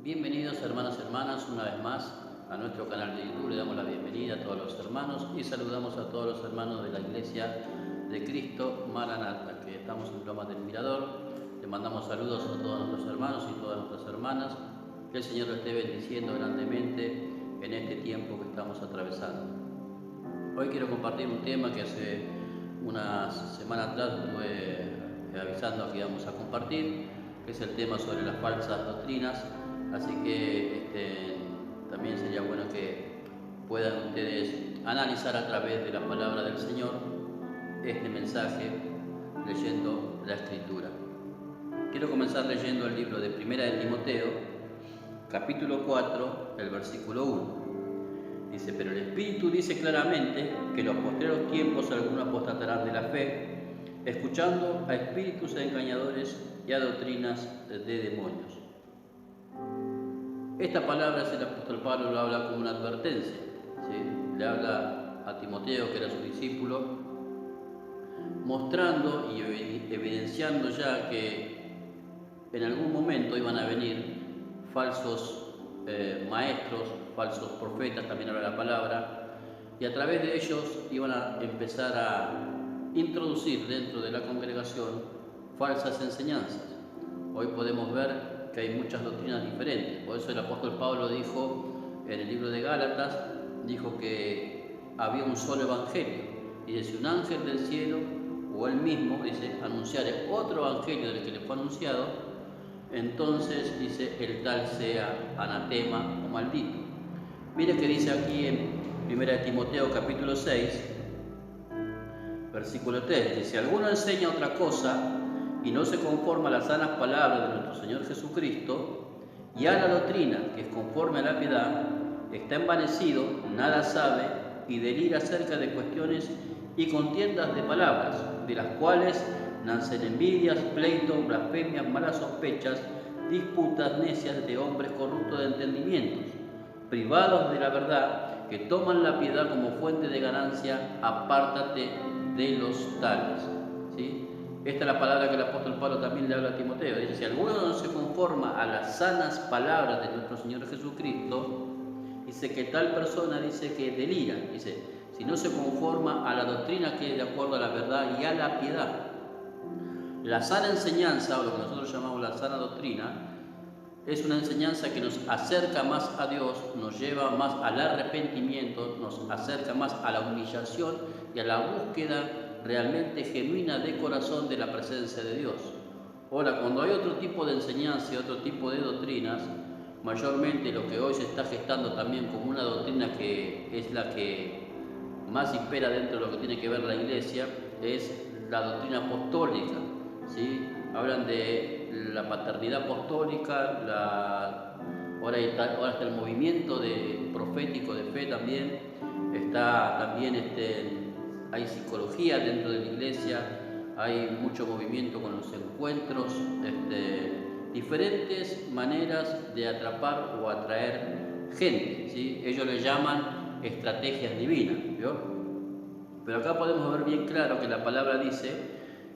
Bienvenidos hermanos y hermanas una vez más a nuestro canal de YouTube. Le damos la bienvenida a todos los hermanos y saludamos a todos los hermanos de la Iglesia de Cristo Maranata, que estamos en Lomas del Mirador. Le mandamos saludos a todos nuestros hermanos y todas nuestras hermanas. Que el Señor lo esté bendiciendo grandemente en este tiempo que estamos atravesando. Hoy quiero compartir un tema que hace unas semanas atrás estuve avisando que íbamos a compartir, que es el tema sobre las falsas doctrinas. Así que también sería bueno que puedan ustedes analizar a través de la palabra del Señor este mensaje leyendo la Escritura. Quiero comenzar leyendo el libro de Primera de Timoteo, capítulo 4, el versículo 1. Dice: pero el Espíritu dice claramente que en los postreros tiempos algunos apostatarán de la fe, escuchando a espíritus engañadores y a doctrinas de demonios. Esta palabra, el apóstol Pablo lo habla como una advertencia, ¿sí? Le habla a Timoteo, que era su discípulo, mostrando y evidenciando ya que en algún momento iban a venir falsos maestros, falsos profetas, también habla la palabra, y a través de ellos iban a empezar a introducir dentro de la congregación falsas enseñanzas. Hoy podemos ver que hay muchas doctrinas diferentes. Por eso el apóstol Pablo dijo en el libro de Gálatas, dijo que había un solo evangelio. Y dice: si un ángel del cielo o él mismo, dice, anunciara otro evangelio del que le fue anunciado, entonces, dice, el tal sea anatema o maldito. Mire que dice aquí en 1 Timoteo capítulo 6, versículo 3, dice: si alguno enseña otra cosa y no se conforma a las sanas palabras de nuestro Señor Jesucristo y a la doctrina que es conforme a la piedad, está envanecido, nada sabe y delira acerca de cuestiones y contiendas de palabras, de las cuales nacen envidias, pleitos, blasfemias, malas sospechas, disputas necias de hombres corruptos de entendimientos, privados de la verdad, que toman la piedad como fuente de ganancia. Apártate de los tales. ¿Sí? Esta es la palabra que el apóstol Pablo también le habla a Timoteo. Dice: si alguno no se conforma a las sanas palabras de nuestro Señor Jesucristo, dice que tal persona, dice, que delira. Dice: si no se conforma a la doctrina que es de acuerdo a la verdad y a la piedad. La sana enseñanza, o lo que nosotros llamamos la sana doctrina, es una enseñanza que nos acerca más a Dios, nos lleva más al arrepentimiento, nos acerca más a la humillación y a la búsqueda realmente genuina de corazón de la presencia de Dios. Ahora, cuando hay otro tipo de enseñanza y otro tipo de doctrinas, mayormente lo que hoy se está gestando también como una doctrina que es la que más impera dentro de lo que tiene que ver la Iglesia, es la doctrina apostólica, ¿sí? Hablan de la paternidad apostólica, ahora está el movimiento profético de fe también, está también hay psicología dentro de la Iglesia, hay mucho movimiento con los encuentros, diferentes maneras de atrapar o atraer gente, ¿sí? Ellos le llaman estrategias divinas, ¿vio? Pero acá podemos ver bien claro que la palabra dice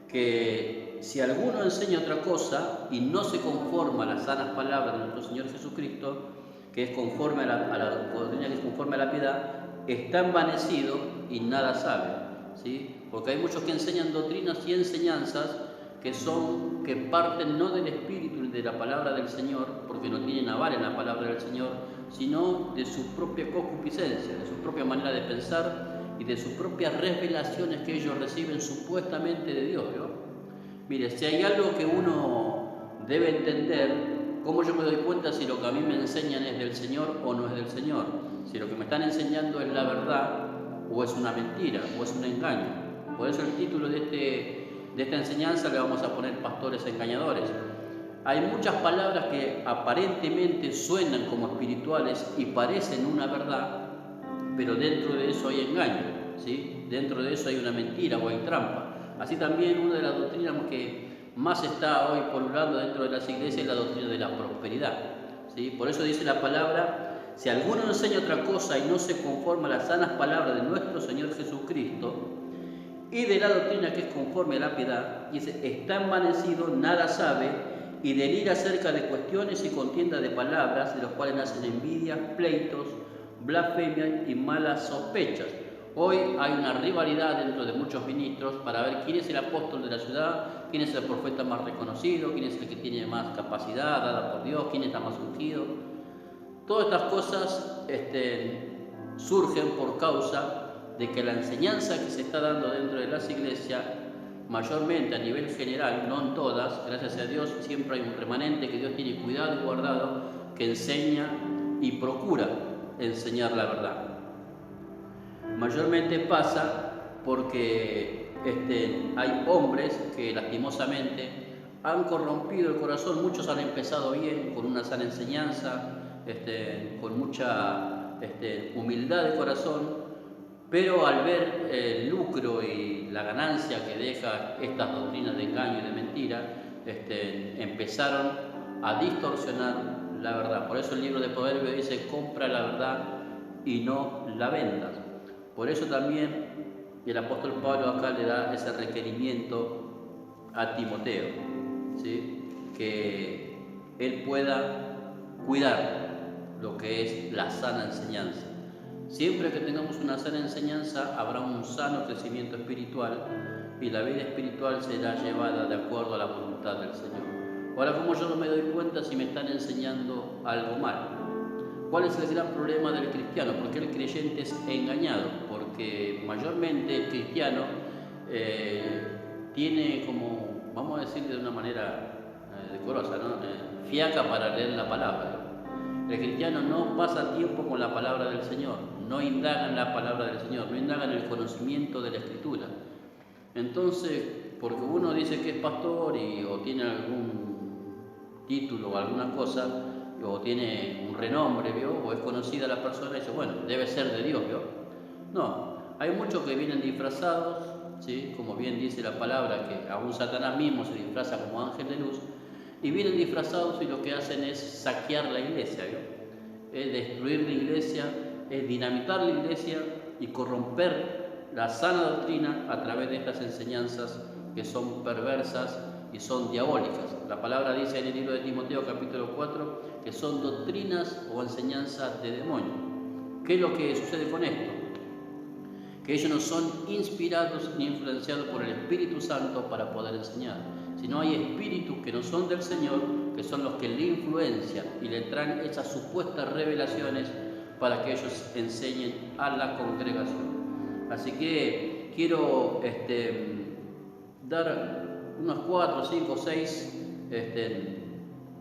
que si alguno enseña otra cosa y no se conforma a las sanas palabras de nuestro Señor Jesucristo, que es conforme a la doctrina, que es conforme a la piedad, está envanecido y nada sabe. ¿Sí? Porque hay muchos que enseñan doctrinas y enseñanzas que parten no del Espíritu y de la palabra del Señor, porque no tienen aval en la palabra del Señor, sino de su propia concupiscencia, de su propia manera de pensar y de sus propias revelaciones que ellos reciben supuestamente de Dios, ¿no? Mire, si hay algo que uno debe entender, ¿cómo yo me doy cuenta si lo que a mí me enseñan es del Señor o no es del Señor? Si lo que me están enseñando es la verdad o es una mentira o es un engaño. Por eso el título de esta enseñanza le vamos a poner pastores engañadores. Hay muchas palabras que aparentemente suenan como espirituales y parecen una verdad, pero dentro de eso hay engaño, ¿sí? Dentro de eso hay una mentira o hay trampa. Así también una de las doctrinas que más está hoy pululando dentro de las iglesias es la doctrina de la prosperidad, ¿sí? Por eso dice la palabra: si alguno enseña otra cosa y no se conforma a las sanas palabras de nuestro Señor Jesucristo y de la doctrina que es conforme a la piedad, dice, está envanecido, nada sabe y del ir acerca de cuestiones y contiendas de palabras, de los cuales nacen envidias, pleitos, blasfemias y malas sospechas. Hoy hay una rivalidad dentro de muchos ministros para ver quién es el apóstol de la ciudad, quién es el profeta más reconocido, quién es el que tiene más capacidad dada por Dios, quién está más ungido. Todas estas cosas surgen por causa de que la enseñanza que se está dando dentro de las iglesias, mayormente a nivel general, no en todas, gracias a Dios, siempre hay un remanente que Dios tiene cuidado y guardado, que enseña y procura enseñar la verdad. Mayormente pasa porque hay hombres que lastimosamente han corrompido el corazón. Muchos han empezado bien, con una sana enseñanza, con mucha humildad de corazón, pero al ver el lucro y la ganancia que deja estas doctrinas de engaño y de mentira, empezaron a distorsionar la verdad. Por eso el libro de Proverbios dice: compra la verdad y no la vendas. Por eso también el apóstol Pablo acá le da ese requerimiento a Timoteo, ¿sí? Que él pueda cuidar lo que es la sana enseñanza. Siempre que tengamos una sana enseñanza, habrá un sano crecimiento espiritual y la vida espiritual será llevada de acuerdo a la voluntad del Señor. Ahora, ¿cómo yo no me doy cuenta si me están enseñando algo mal? ¿Cuál es el gran problema del cristiano? Porque el creyente es engañado, porque mayormente el cristiano tiene como, vamos a decir de una manera decorosa, ¿no? Fiaca para leer la palabra. El cristiano no pasa tiempo con la palabra del Señor, no indaga en la palabra del Señor, no indaga en el conocimiento de la Escritura. Entonces, porque uno dice que es pastor o tiene algún título o alguna cosa, o tiene un renombre, ¿vio? O es conocida la persona y dice, bueno, debe ser de Dios, ¿vio? No, hay muchos que vienen disfrazados, ¿sí? Como bien dice la palabra, que aún Satanás mismo se disfraza como ángel de luz, y vienen disfrazados y lo que hacen es saquear la iglesia, ¿vio? Es destruir la iglesia, es dinamitar la iglesia y corromper la sana doctrina a través de estas enseñanzas que son perversas y son diabólicas. La palabra dice en el libro de Timoteo capítulo 4 que son doctrinas o enseñanzas de demonio. ¿Qué es lo que sucede con esto? Que ellos no son inspirados ni influenciados por el Espíritu Santo para poder enseñar, sino hay espíritus que no son del Señor, que son los que le influencian y le traen esas supuestas revelaciones para que ellos enseñen a la congregación. Así que quiero dar unos 4, 5, 6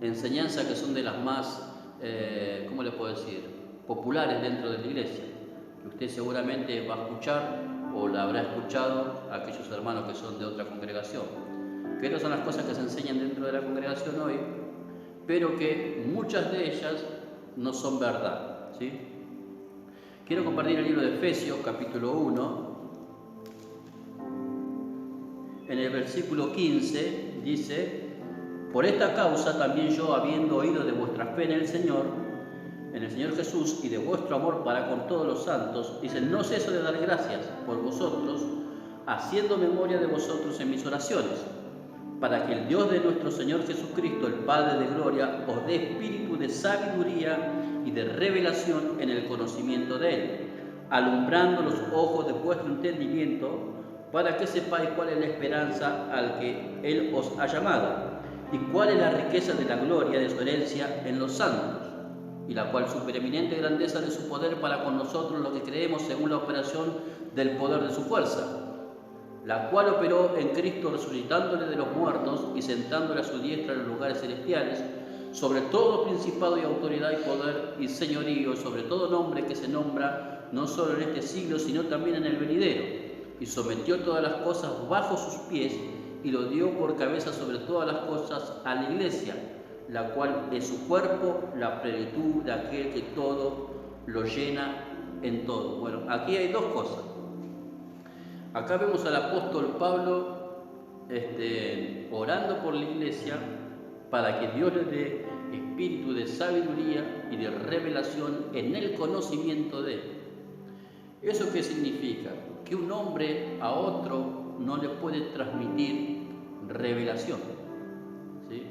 enseñanzas que son de las más, ¿cómo le puedo decir?, populares dentro de la iglesia, que usted seguramente va a escuchar o la habrá escuchado a aquellos hermanos que son de otra congregación. Que estas son las cosas que se enseñan dentro de la congregación hoy, pero que muchas de ellas no son verdad, ¿sí? Quiero compartir el libro de Efesios, capítulo 1. En el versículo 15 dice: por esta causa también yo, habiendo oído de vuestra fe en el Señor Jesús, y de vuestro amor para con todos los santos, dice, no ceso de dar gracias por vosotros, haciendo memoria de vosotros en mis oraciones, para que el Dios de nuestro Señor Jesucristo, el Padre de gloria, os dé espíritu de sabiduría y de revelación en el conocimiento de Él, alumbrando los ojos de vuestro entendimiento, para que sepáis cuál es la esperanza al que Él os ha llamado, y cuál es la riqueza de la gloria de su herencia en los santos, y la cual supereminente grandeza de su poder para con nosotros los que creemos según la operación del poder de su fuerza, la cual operó en Cristo resucitándole de los muertos y sentándole a su diestra en los lugares celestiales, sobre todo principado y autoridad y poder y señorío, sobre todo nombre que se nombra no solo en este siglo, sino también en el venidero, y sometió todas las cosas bajo sus pies, y lo dio por cabeza sobre todas las cosas a la iglesia, la cual es su cuerpo, la plenitud de aquel que todo lo llena en todo. Bueno, aquí hay dos cosas. Acá vemos al apóstol Pablo orando por la iglesia para que Dios le dé espíritu de sabiduría y de revelación en el conocimiento de Él. ¿Eso qué significa? Que un hombre a otro no le puede transmitir revelación, ¿sí?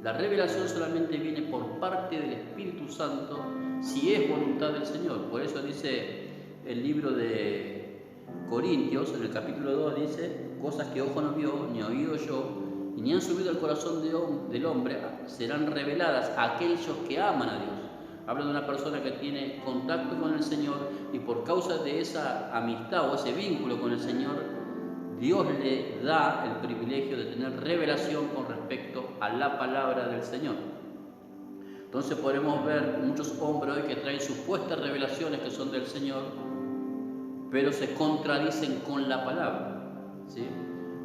La revelación solamente viene por parte del Espíritu Santo si es voluntad del Señor. Por eso dice el libro de Corintios, en el capítulo 2, dice: cosas que ojo no vio, ni oído yo, y ni han subido al corazón del hombre, serán reveladas a aquellos que aman a Dios. Habla de una persona que tiene contacto con el Señor y por causa de esa amistad o ese vínculo con el Señor, Dios le da el privilegio de tener revelación con respecto a la palabra del Señor. Entonces podemos ver muchos hombres hoy que traen supuestas revelaciones que son del Señor, pero se contradicen con la palabra, ¿sí?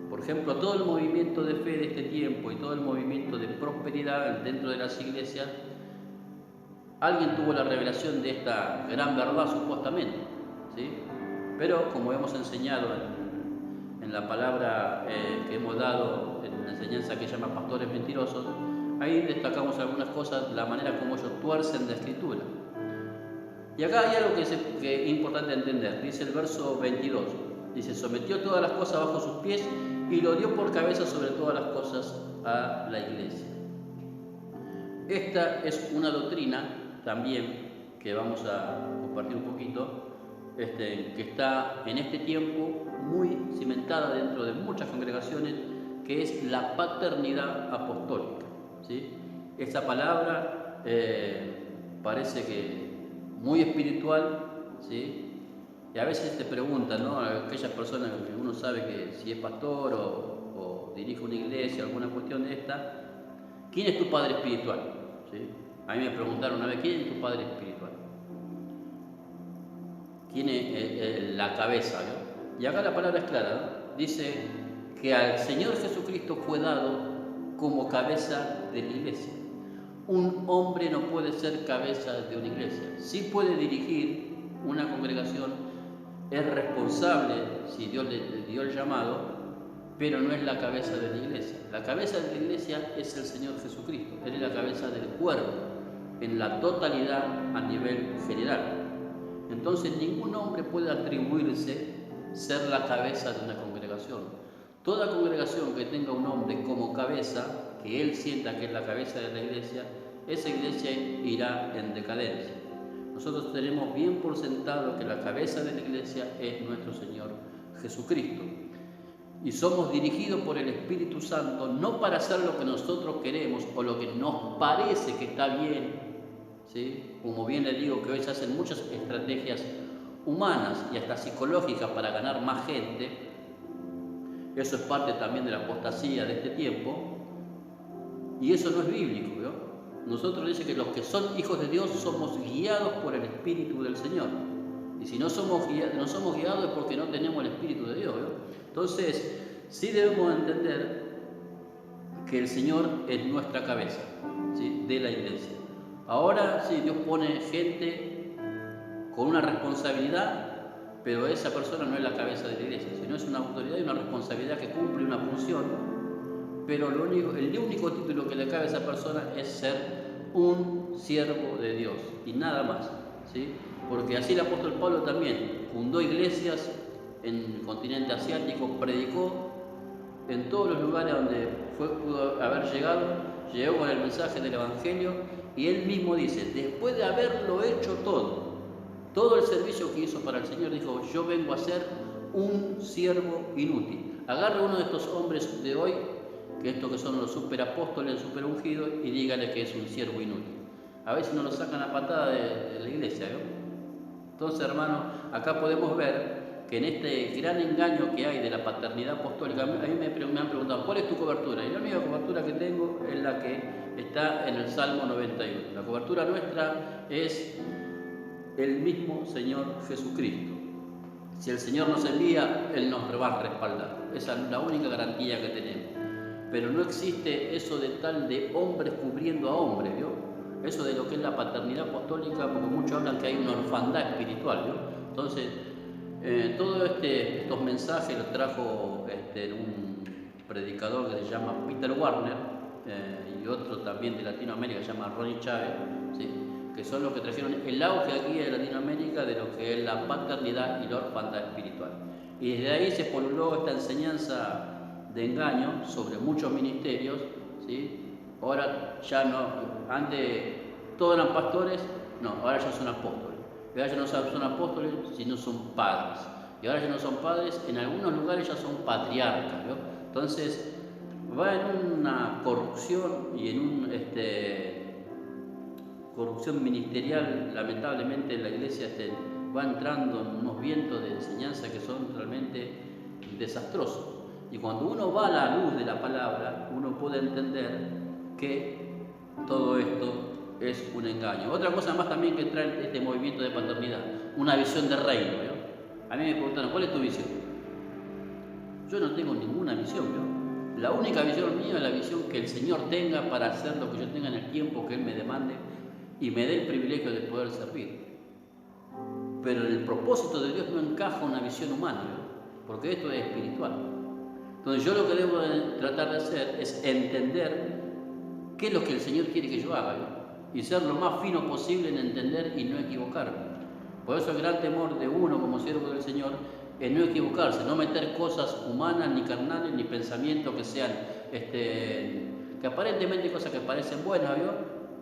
Por ejemplo, todo el movimiento de fe de este tiempo y todo el movimiento de prosperidad dentro de las iglesias, alguien tuvo la revelación de esta gran verdad supuestamente, ¿sí? Pero como hemos enseñado en la palabra que hemos dado en la enseñanza que se llama Pastores Mentirosos, ahí destacamos algunas cosas, la manera como ellos tuercen la Escritura. Y acá hay algo que es importante entender. Dice el verso 22, dice: sometió todas las cosas bajo sus pies y lo dio por cabeza sobre todas las cosas a la iglesia. Esta es una doctrina también que vamos a compartir un poquito, que está en este tiempo muy cimentada dentro de muchas congregaciones, que es la paternidad apostólica, ¿sí? Esta palabra parece que muy espiritual, ¿sí? Y a veces te preguntan, ¿no? A aquellas personas que uno sabe que si es pastor o dirige una iglesia, alguna cuestión de esta, ¿quién es tu padre espiritual? ¿Sí? A mí me preguntaron una vez: ¿quién es tu padre espiritual? ¿Quién es la cabeza? ¿No? Y acá la palabra es clara, ¿no? Dice que al Señor Jesucristo fue dado como cabeza de la iglesia. Un hombre no puede ser cabeza de una iglesia. Sí puede dirigir una congregación, es responsable si Dios le dio el llamado, pero no es la cabeza de la iglesia. La cabeza de la iglesia es el Señor Jesucristo. Él es la cabeza del cuerpo, en la totalidad a nivel general. Entonces ningún hombre puede atribuirse ser la cabeza de una congregación. Toda congregación que tenga un hombre como cabeza, que él sienta que es la cabeza de la iglesia, esa iglesia irá en decadencia. Nosotros tenemos bien por sentado que la cabeza de la iglesia es nuestro Señor Jesucristo. Y somos dirigidos por el Espíritu Santo no para hacer lo que nosotros queremos o lo que nos parece que está bien, ¿sí? Como bien les digo, que hoy se hacen muchas estrategias humanas y hasta psicológicas para ganar más gente. Eso es parte también de la apostasía de este tiempo, y eso no es bíblico, ¿no? Nosotros dice que los que son hijos de Dios somos guiados por el Espíritu del Señor, y si no somos guiados es porque no tenemos el Espíritu de Dios, ¿no? Entonces sí debemos entender que el Señor es nuestra cabeza, ¿sí? De la iglesia. Ahora sí, Dios pone gente con una responsabilidad, pero esa persona no es la cabeza de la iglesia, sino es una autoridad y una responsabilidad que cumple una función, pero el único título que le cabe a esa persona es ser un siervo de Dios y nada más, ¿sí? Porque así el apóstol Pablo también fundó iglesias en el continente asiático, predicó en todos los lugares donde pudo haber llegado, llegó con el mensaje del Evangelio, y él mismo dice, después de haberlo hecho todo el servicio que hizo para el Señor, dijo: yo vengo a ser un siervo inútil. Agarre uno de estos hombres de hoy, que estos que son los superapóstoles, super ungidos, y dígale que es un siervo inútil. A veces nos lo sacan a patada de la iglesia, ¿no? Entonces, hermanos, acá podemos ver que en este gran engaño que hay de la paternidad apostólica, a mí me han preguntado: ¿cuál es tu cobertura? Y la única cobertura que tengo es la que está en el Salmo 91. La cobertura nuestra es el mismo Señor Jesucristo. Si el Señor nos envía, Él nos va a respaldar. Esa es la única garantía que tenemos. Pero no existe eso de hombres cubriendo a hombres, ¿vio? Eso de lo que es la paternidad apostólica, porque muchos hablan que hay una orfandad espiritual, ¿vio? Entonces, todos estos mensajes los trajo un predicador que se llama Peter Warner, y otro también de Latinoamérica que se llama Ronnie Chávez, ¿sí? Que son los que trajeron el auge aquí de Latinoamérica de lo que es la paternidad y la orfandad espiritual. Y desde ahí se poluló esta enseñanza de engaño sobre muchos ministerios, ¿sí? Ahora ya no, antes todos eran pastores, no, ahora ya son apóstoles. Y ahora ya no son apóstoles, sino son padres. Y ahora ya no son padres, en algunos lugares ya son patriarcas, ¿no? Entonces va en una corrupción y en un corrupción ministerial. Lamentablemente la iglesia va entrando en unos vientos de enseñanza que son realmente desastrosos. Y cuando uno va a la luz de la palabra, uno puede entender que todo esto es un engaño. Otra cosa más también que trae este movimiento de paternidad, una visión de reino, ¿no? A mí me preguntaron, ¿cuál es tu visión? Yo no tengo ninguna visión, ¿no? La única visión mía es la visión que el Señor tenga para hacer lo que yo tenga en el tiempo que Él me demande y me dé el privilegio de poder servir. Pero en el propósito de Dios no encaja una visión humana, ¿no? Porque esto es espiritual. Entonces yo lo que debo tratar de hacer es entender qué es lo que el Señor quiere que yo haga, ¿no? Y ser lo más fino posible en entender y no equivocarme. Por eso el gran temor de uno como siervo del Señor es no equivocarse, no meter cosas humanas, ni carnales, ni pensamientos que sean, que aparentemente cosas que parecen buenas, ¿no?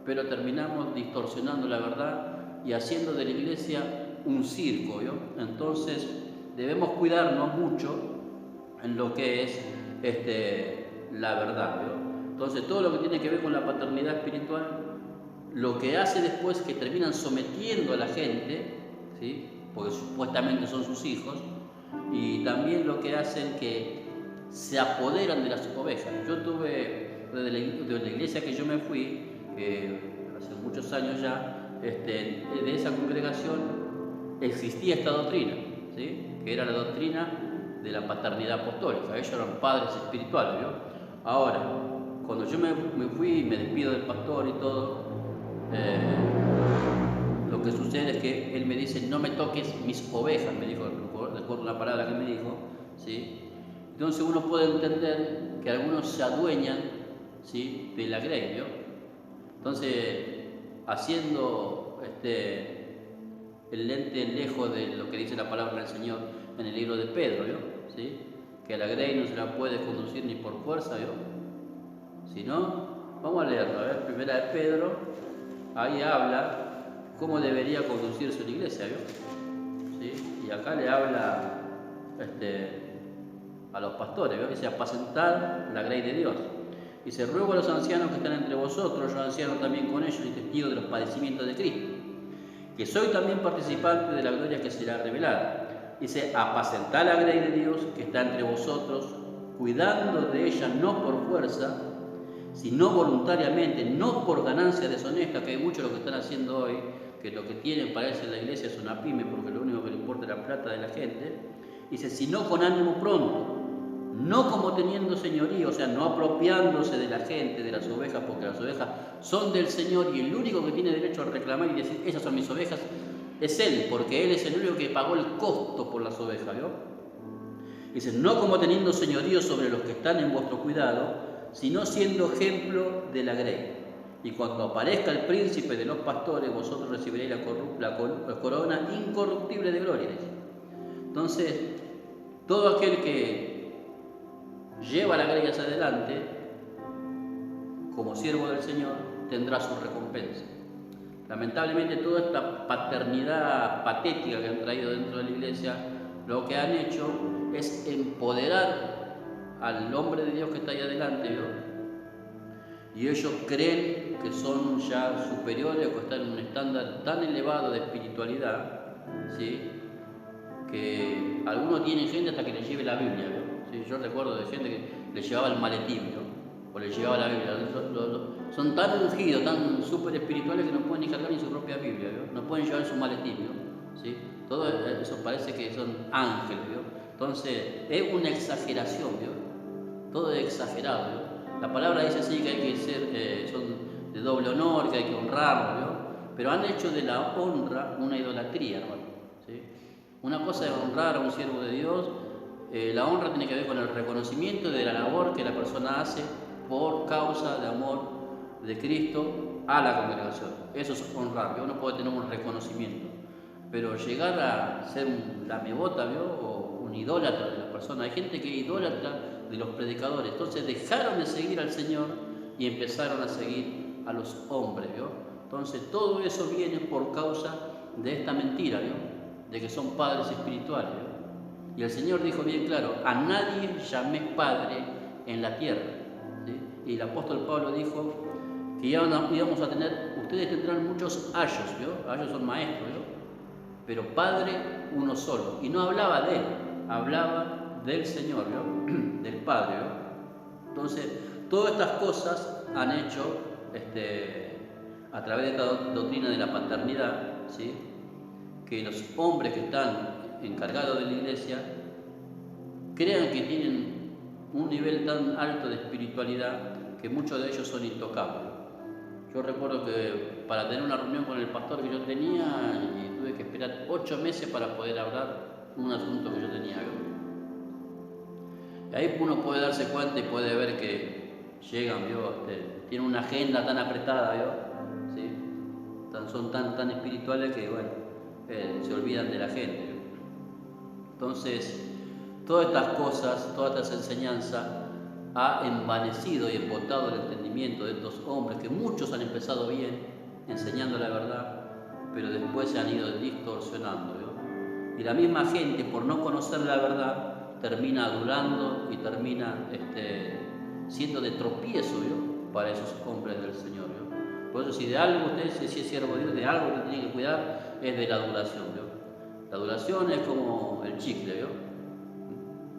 Pero terminamos distorsionando la verdad y haciendo de la iglesia un circo, ¿no? Entonces debemos cuidarnos mucho en lo que es la verdad, ¿no? Entonces todo lo que tiene que ver con la paternidad espiritual, lo que hace después que terminan sometiendo a la gente, ¿sí? Porque supuestamente son sus hijos, y también lo que hacen que se apoderan de las ovejas. Yo tuve, de la iglesia que yo me fui, hace muchos años ya, de esa congregación existía esta doctrina, ¿sí? Que era la doctrina de la paternidad apostólica. Ellos eran padres espirituales, ¿no? Ahora, cuando yo me fui y me despido del pastor y todo, lo que sucede es que él me dice, no me toques mis ovejas, me dijo, recuerdo la palabra que me dijo, ¿sí? Entonces uno puede entender que algunos se adueñan, ¿sí?, de la grey, ¿no? Entonces, haciendo el lente lejos de lo que dice la palabra del Señor en el libro de Pedro, ¿no? ¿Sí? Que a la grey no se la puede conducir ni por fuerza, ¿no? Si no, vamos a leerlo, a ver, primera de Pedro, ahí habla cómo debería conducirse una iglesia, ¿no? ¿Sí? Y acá le habla a los pastores, ¿no? Dice, apacentar la grey de Dios. Dice, ruego a los ancianos que están entre vosotros, yo anciano también con ellos y testigo de los padecimientos de Cristo, que soy también participante de la gloria que será revelada. Dice, apacentar la grey de Dios que está entre vosotros, cuidando de ella no por fuerza, sino voluntariamente, no por ganancia deshonesta, que hay muchos lo que están haciendo hoy, que lo que tienen parece la iglesia es una pyme, porque lo único que le importa es la plata de la gente. Dice, sino con ánimo pronto, no como teniendo señorío, o sea, no apropiándose de la gente, de las ovejas, porque las ovejas son del Señor y el único que tiene derecho a reclamar y decir, esas son mis ovejas, es Él, porque Él es el único que pagó el costo por las ovejas, ¿no? Dice, no como teniendo señorío sobre los que están en vuestro cuidado, sino siendo ejemplo de la grey. Y cuando aparezca el príncipe de los pastores, vosotros recibiréis la corona incorruptible de gloria. Entonces, todo aquel que lleva la grey hacia adelante, como siervo del Señor, tendrá su recompensa. Lamentablemente, toda esta paternidad patética que han traído dentro de la iglesia, lo que han hecho es empoderar al hombre de Dios que está ahí adelante, ¿no? Y ellos creen que son ya superiores o que están en un estándar tan elevado de espiritualidad, ¿sí?, que algunos tienen gente hasta que les lleve la Biblia, ¿no? ¿Sí? Yo recuerdo de gente que le llevaba el maletín, ¿no? O le llevaba la Biblia. Son tan ungidos, tan súper espirituales que no pueden ni cargar ni su propia Biblia, ¿no? No pueden llevar su maletín, ¿no? ¿Sí? Todo eso parece que son ángeles, ¿no? Entonces es una exageración, ¿no? Todo es exagerado, ¿no? La palabra dice así que hay que ser, son de doble honor, que hay que honrarlo, ¿no? Pero han hecho de la honra una idolatría, ¿no? ¿Sí? Una cosa es honrar a un siervo de Dios, la honra tiene que ver con el reconocimiento de la labor que la persona hace por causa de amor de Cristo a la congregación. Eso es honrar, que uno puede tener un reconocimiento, pero llegar a ser un lamebota, ¿vio? O un idólatra de la persona. Hay gente que es idólatra de los predicadores, entonces dejaron de seguir al Señor y empezaron a seguir a los hombres, ¿vio? Entonces todo eso viene por causa de esta mentira, ¿vio? De que son padres espirituales, ¿vio? Y el Señor dijo bien claro, a nadie llaméis padre en la tierra, ¿sí? Y el apóstol Pablo dijo que íbamos a tener, ustedes tendrán muchos ayos, ¿vio? Ayos son maestros, ¿vio? Pero padre uno solo. Y no hablaba de él, hablaba del Señor, ¿vio? Del Padre, ¿vio? Entonces, todas estas cosas han hecho a través de esta doctrina de la paternidad, ¿sí? Que los hombres que están encargados de la iglesia crean que tienen un nivel tan alto de espiritualidad que muchos de ellos son intocables. Yo recuerdo que para tener una reunión con el pastor que yo tenía, y tuve que esperar 8 meses para poder hablar un asunto que yo tenía. Y ahí uno puede darse cuenta y puede ver que llegan, tienen una agenda tan apretada, ¿sí? Son tan espirituales que, bueno, se olvidan de la gente, ¿vio? Entonces, todas estas cosas, todas estas enseñanzas ha envanecido y embotado el entendimiento de estos hombres, que muchos han empezado bien, enseñando la verdad, pero después se han ido distorsionando, ¿vio? Y la misma gente, por no conocer la verdad, termina adulando y termina siendo de tropiezo, ¿vio? Para esos hombres del Señor, ¿vio? Por eso, si de algo usted, si es siervo de Dios, de algo que tiene que cuidar, es de la adulación, ¿vio? La adulación es como el chicle, ¿vio?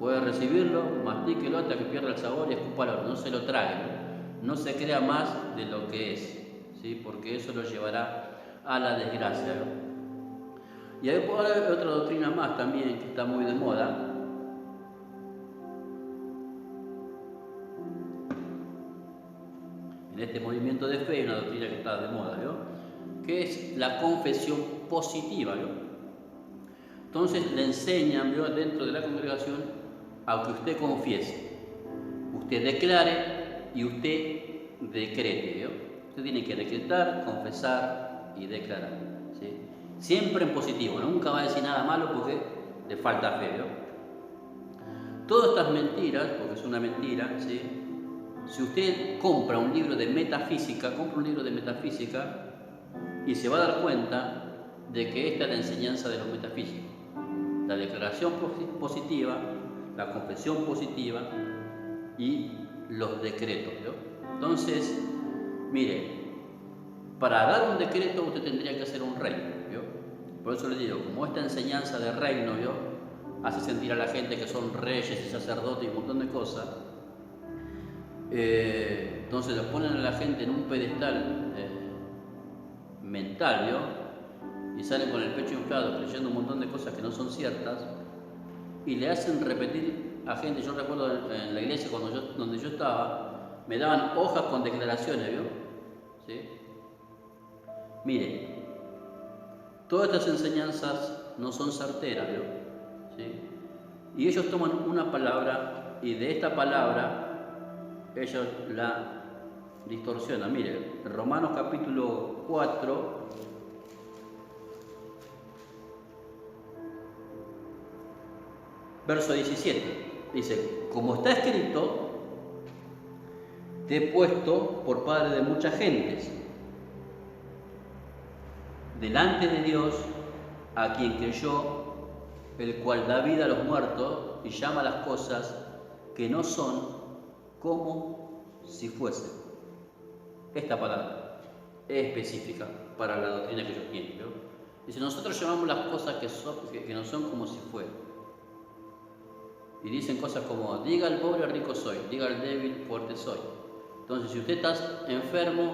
Puede recibirlo, mastíquelo hasta que pierda el sabor y escúpalo, no se lo trague, ¿no? No se crea más de lo que es, ¿sí? Porque eso lo llevará a la desgracia, ¿no? Y hay otra doctrina más también que está muy de moda. En este movimiento de fe hay una doctrina que está de moda, ¿no? Que es la confesión positiva, ¿no? Entonces le enseñan, ¿no? Dentro de la congregación a que usted confiese, usted declare y usted decrete, ¿no? Usted tiene que decretar, confesar y declarar, ¿sí? Siempre en positivo, nunca va a decir nada malo porque le falta fe, ¿no? Todas estas mentiras, porque es una mentira, ¿sí? Si usted compra un libro de metafísica, y se va a dar cuenta de que esta es la enseñanza de los metafísicos. La declaración positiva, la confesión positiva y los decretos, ¿no? Entonces, mire, para dar un decreto usted tendría que ser un rey, ¿no? Por eso le digo, como esta enseñanza de reino, ¿no? Hace sentir a la gente que son reyes y sacerdotes y un montón de cosas, entonces los ponen a la gente en un pedestal mental, ¿no? Y salen con el pecho inflado creyendo un montón de cosas que no son ciertas y le hacen repetir a gente. Yo recuerdo en la iglesia donde yo estaba, me daban hojas con declaraciones, ¿vio? ¿Sí? Mire, todas estas enseñanzas no son certeras, ¿vio? ¿Sí? Y ellos toman una palabra y de esta palabra ellos la distorsionan. Mire, Romanos capítulo 4, verso 17, dice, como está escrito, te he puesto por padre de muchas gentes, delante de Dios, a quien creyó, el cual da vida a los muertos y llama a las cosas que no son como si fuesen. Esta palabra es específica para la doctrina que ellos tienen, ¿no? Dice, nosotros llamamos las cosas que no son como si fueran. Y dicen cosas como, diga al pobre rico soy, diga al débil fuerte soy. Entonces, si usted está enfermo,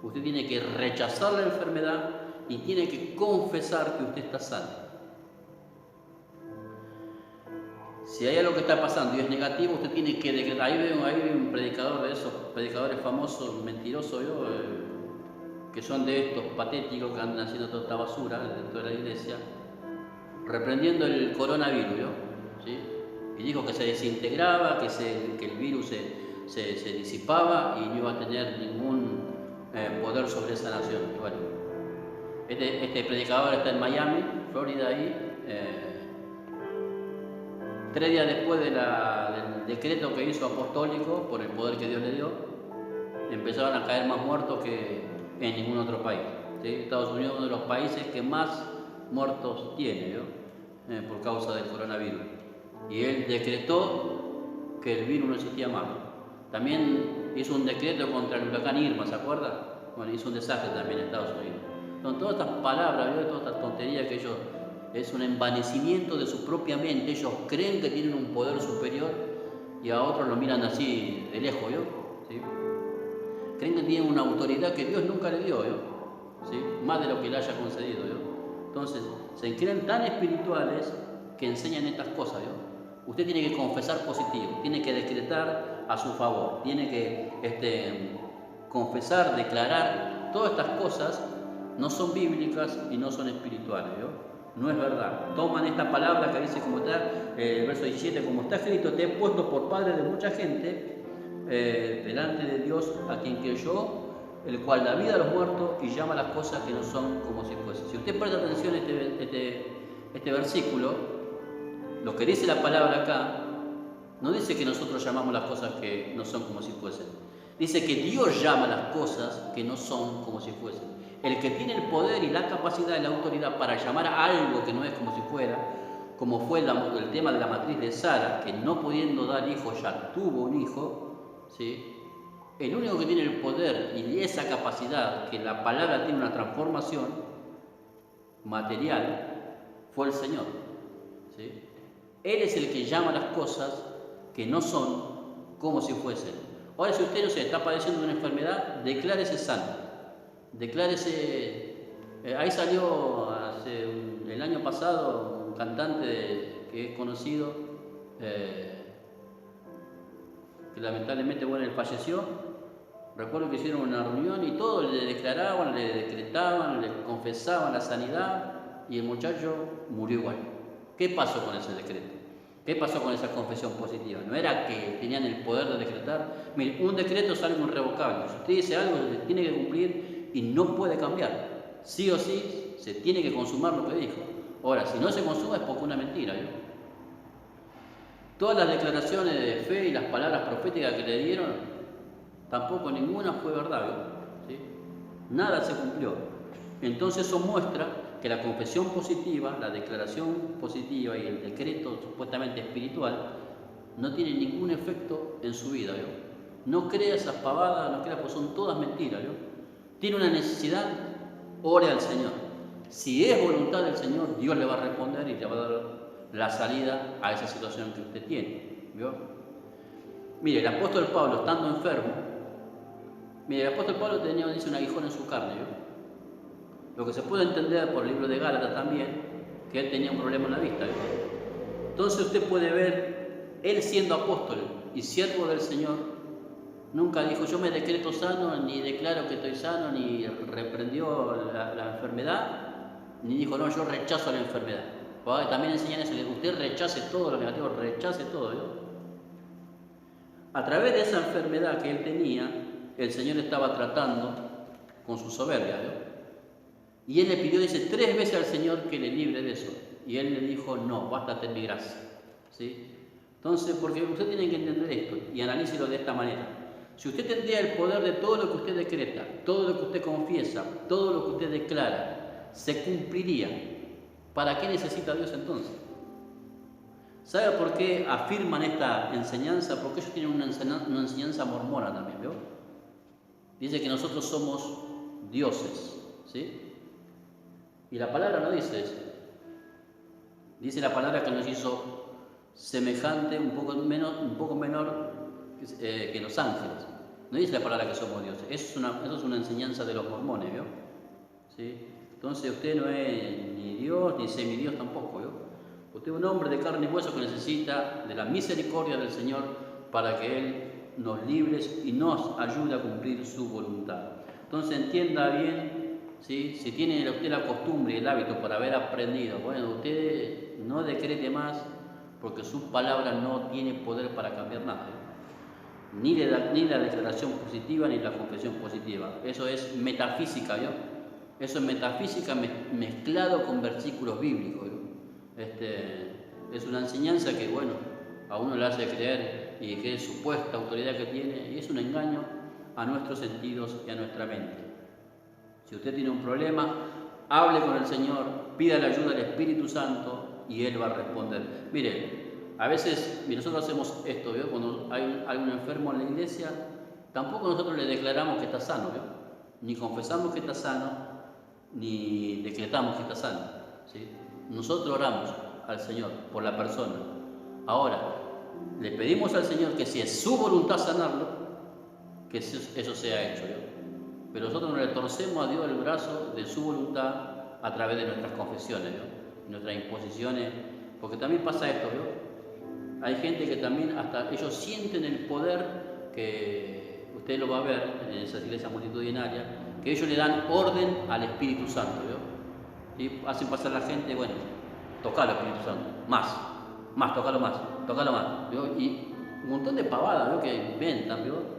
usted tiene que rechazar la enfermedad y tiene que confesar que usted está sano. Si hay algo que está pasando y es negativo, usted tiene que declarar. Hay un predicador de esos predicadores famosos, mentirosos, que son de estos patéticos que andan haciendo toda esta basura dentro de la iglesia, reprendiendo el coronavirus, ¿sí? Y dijo que se desintegraba, que el virus se disipaba y no iba a tener ningún poder sobre esa nación. Bueno, este predicador está en Miami, Florida, ahí. 3 días después del decreto que hizo apostólico por el poder que Dios le dio, empezaron a caer más muertos que en ningún otro país. ¿Sí? Estados Unidos es uno de los países que más muertos tiene, ¿no? Por causa del coronavirus. Y él decretó que el virus no existía más, ¿no? También hizo un decreto contra el huracán Irma, ¿se acuerda? Bueno, hizo un desastre también en Estados Unidos. Son todas estas palabras, ¿no? Todas estas tonterías que ellos, es un envanecimiento de su propia mente. Ellos creen que tienen un poder superior y a otros lo miran así de lejos, ¿yo? ¿Sí? Creen que tienen una autoridad que Dios nunca le dio, ¿yo? ¿Sí? Más de lo que le haya concedido, ¿yo? Entonces, se creen tan espirituales que enseñan estas cosas, ¿yo? Usted tiene que confesar positivo, tiene que decretar a su favor, tiene que confesar, declarar. Todas estas cosas no son bíblicas y no son espirituales, ¿yo? No es verdad. Toman esta palabra que dice como está, el verso 17, como está escrito, te he puesto por padre de mucha gente, delante de Dios a quien creyó, el cual da vida a los muertos y llama las cosas que no son como si fuesen. Si usted presta atención a este versículo, lo que dice la palabra acá, no dice que nosotros llamamos las cosas que no son como si fuesen. Dice que Dios llama las cosas que no son como si fuesen. El que tiene el poder y la capacidad y la autoridad para llamar a algo que no es como si fuera, como fue el tema de la matriz de Sara, que no pudiendo dar hijo ya tuvo un hijo, ¿sí? El único que tiene el poder y esa capacidad, que la palabra tiene una transformación material, fue el Señor, ¿sí? Él es el que llama las cosas que no son como si fuesen. Ahora, si usted no se está padeciendo de una enfermedad, declárese sano. Declárese. Ahí salió el año pasado un cantante que es conocido, que lamentablemente, bueno, él falleció. Recuerdo que hicieron una reunión y todos le declaraban, le decretaban, le confesaban la sanidad y el muchacho murió igual. ¿Qué pasó con ese decreto? ¿Qué pasó con esa confesión positiva? No era que tenían el poder de decretar. Mire, un decreto es algo irrevocable. Si usted dice algo, se tiene que cumplir y no puede cambiar. Sí o sí, se tiene que consumar lo que dijo. Ahora, si no se consuma es porque es una mentira, ¿no? Todas las declaraciones de fe y las palabras proféticas que le dieron, tampoco ninguna fue verdad, ¿no? ¿Sí? Nada se cumplió. Entonces eso muestra que la confesión positiva, la declaración positiva y el decreto supuestamente espiritual no tienen ningún efecto en su vida, ¿yo? No crea esas pavadas, no crea, pues son todas mentiras, ¿yo? Tiene una necesidad, ore al Señor. Si es voluntad del Señor, Dios le va a responder y le va a dar la salida a esa situación que usted tiene, ¿vio? Mire, el apóstol Pablo, estando enfermo, el apóstol Pablo dice un aguijón en su carne, ¿vio? Lo que se puede entender por el libro de Gálatas también, que él tenía un problema en la vista, ¿vio? Entonces usted puede ver, él siendo apóstol y siervo del Señor, nunca dijo yo me decreto sano, ni declaro que estoy sano, ni reprendió la enfermedad, ni dijo no, yo rechazo la enfermedad. También enseñan eso, usted rechace todo lo negativo, rechace todo, ¿vio? A través de esa enfermedad que él tenía, el Señor estaba tratando con su soberbia, ¿vio? Y él le pidió, dice, 3 veces al Señor que le libre de eso. Y él le dijo, no, bástate en mi gracia, ¿sí? Entonces, porque usted tiene que entender esto y analícelo de esta manera. Si usted tendría el poder de todo lo que usted decreta, todo lo que usted confiesa, todo lo que usted declara, se cumpliría. ¿Para qué necesita Dios entonces? ¿Sabe por qué afirman esta enseñanza? Porque ellos tienen una enseñanza mormona también, ¿vio? Dice que nosotros somos dioses, ¿sí? Y la palabra no dice eso. Dice la palabra que nos hizo semejante, un poco menor que los ángeles. No dice la palabra que somos dioses. Eso es una enseñanza de los mormones, ¿vio? ¿Sí? Entonces usted no es ni Dios ni semidios tampoco, ¿vio? Usted es un hombre de carne y hueso que necesita de la misericordia del Señor para que Él nos libre y nos ayude a cumplir su voluntad. Entonces entienda bien. ¿Sí? Si tiene usted la costumbre y el hábito por haber aprendido, bueno, usted no decrete más porque su palabra no tiene poder para cambiar nada, ¿eh? Ni la declaración positiva ni la confesión positiva. Eso es metafísica, ¿yo? Eso es metafísica mezclado con versículos bíblicos, ¿yo? Es una enseñanza que, bueno, a uno le hace creer y que es supuesta autoridad que tiene y es un engaño a nuestros sentidos y a nuestra mente. Si usted tiene un problema, hable con el Señor, pida la ayuda del Espíritu Santo y Él va a responder. Mire, a veces nosotros hacemos esto, ¿vio? Cuando hay algún enfermo en la iglesia, tampoco nosotros le declaramos que está sano, ¿vio? Ni confesamos que está sano, ni decretamos que está sano, ¿sí? Nosotros oramos al Señor por la persona. Ahora, le pedimos al Señor que si es su voluntad sanarlo, que eso sea hecho, ¿vio? Pero nosotros no le torcemos a Dios el brazo de su voluntad a través de nuestras confesiones, ¿no? Nuestras imposiciones, porque también pasa esto, ¿no? Hay gente que también hasta ellos sienten el poder, que usted lo va a ver en esas iglesias multitudinarias, que ellos le dan orden al Espíritu Santo, ¿no? Y hacen pasar a la gente, bueno, tocar al Espíritu Santo, más, tocalo más, ¿no? Y un montón de pavadas, ¿no? Que inventan, ¿no?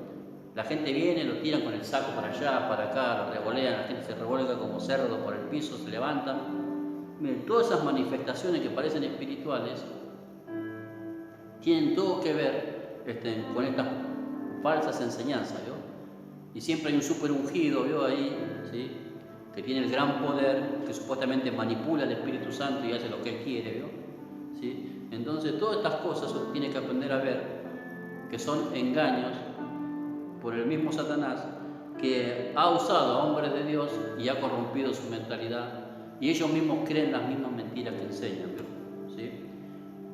La gente viene, lo tiran con el saco para allá, para acá, lo revolean, la gente se revuelca como cerdo por el piso, se levantan. Miren, todas esas manifestaciones que parecen espirituales tienen todo que ver con estas falsas enseñanzas, ¿vio? Y siempre hay un súper ungido, ¿vio? Ahí, ¿sí? Que tiene el gran poder, que supuestamente manipula al Espíritu Santo y hace lo que él quiere, ¿vio? ¿Sí? Entonces todas estas cosas uno tiene que aprender a ver, que son engaños por el mismo Satanás, que ha usado a hombres de Dios y ha corrompido su mentalidad, y ellos mismos creen las mismas mentiras que enseñan, ¿sí?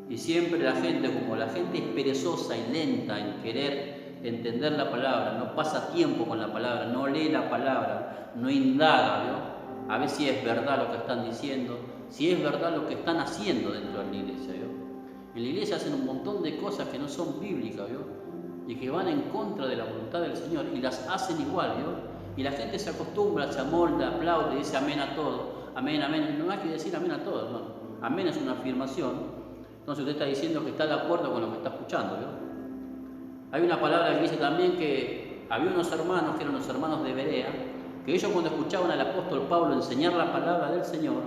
Y siempre la gente, como la gente es perezosa y lenta en querer entender la palabra, no pasa tiempo con la palabra, no lee la palabra, no indaga, ¿vio? A ver si es verdad lo que están diciendo, si es verdad lo que están haciendo dentro de la iglesia, ¿vio? En la iglesia hacen un montón de cosas que no son bíblicas, ¿vio? Y que van en contra de la voluntad del Señor y las hacen igual, ¿vio? Y la gente se acostumbra, se amolda, aplaude, dice amén a todo, amén, amén. No hay que decir amén a todo, hermano. Amén es una afirmación. Entonces usted está diciendo que está de acuerdo con lo que está escuchando, ¿vio? Hay una palabra que dice también que había unos hermanos, que eran los hermanos de Berea, que ellos cuando escuchaban al apóstol Pablo enseñar la palabra del Señor,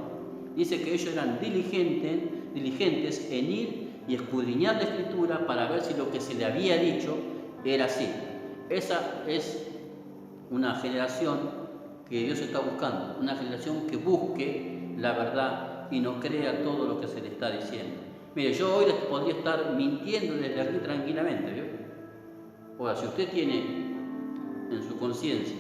dice que ellos eran diligentes en ir y escudriñar la Escritura para ver si lo que se le había dicho era así. Esa es una generación que Dios está buscando, una generación que busque la verdad y no crea todo lo que se le está diciendo. Mire, yo hoy podría estar mintiendo desde aquí tranquilamente, ¿vio? Ahora, si usted tiene en su conciencia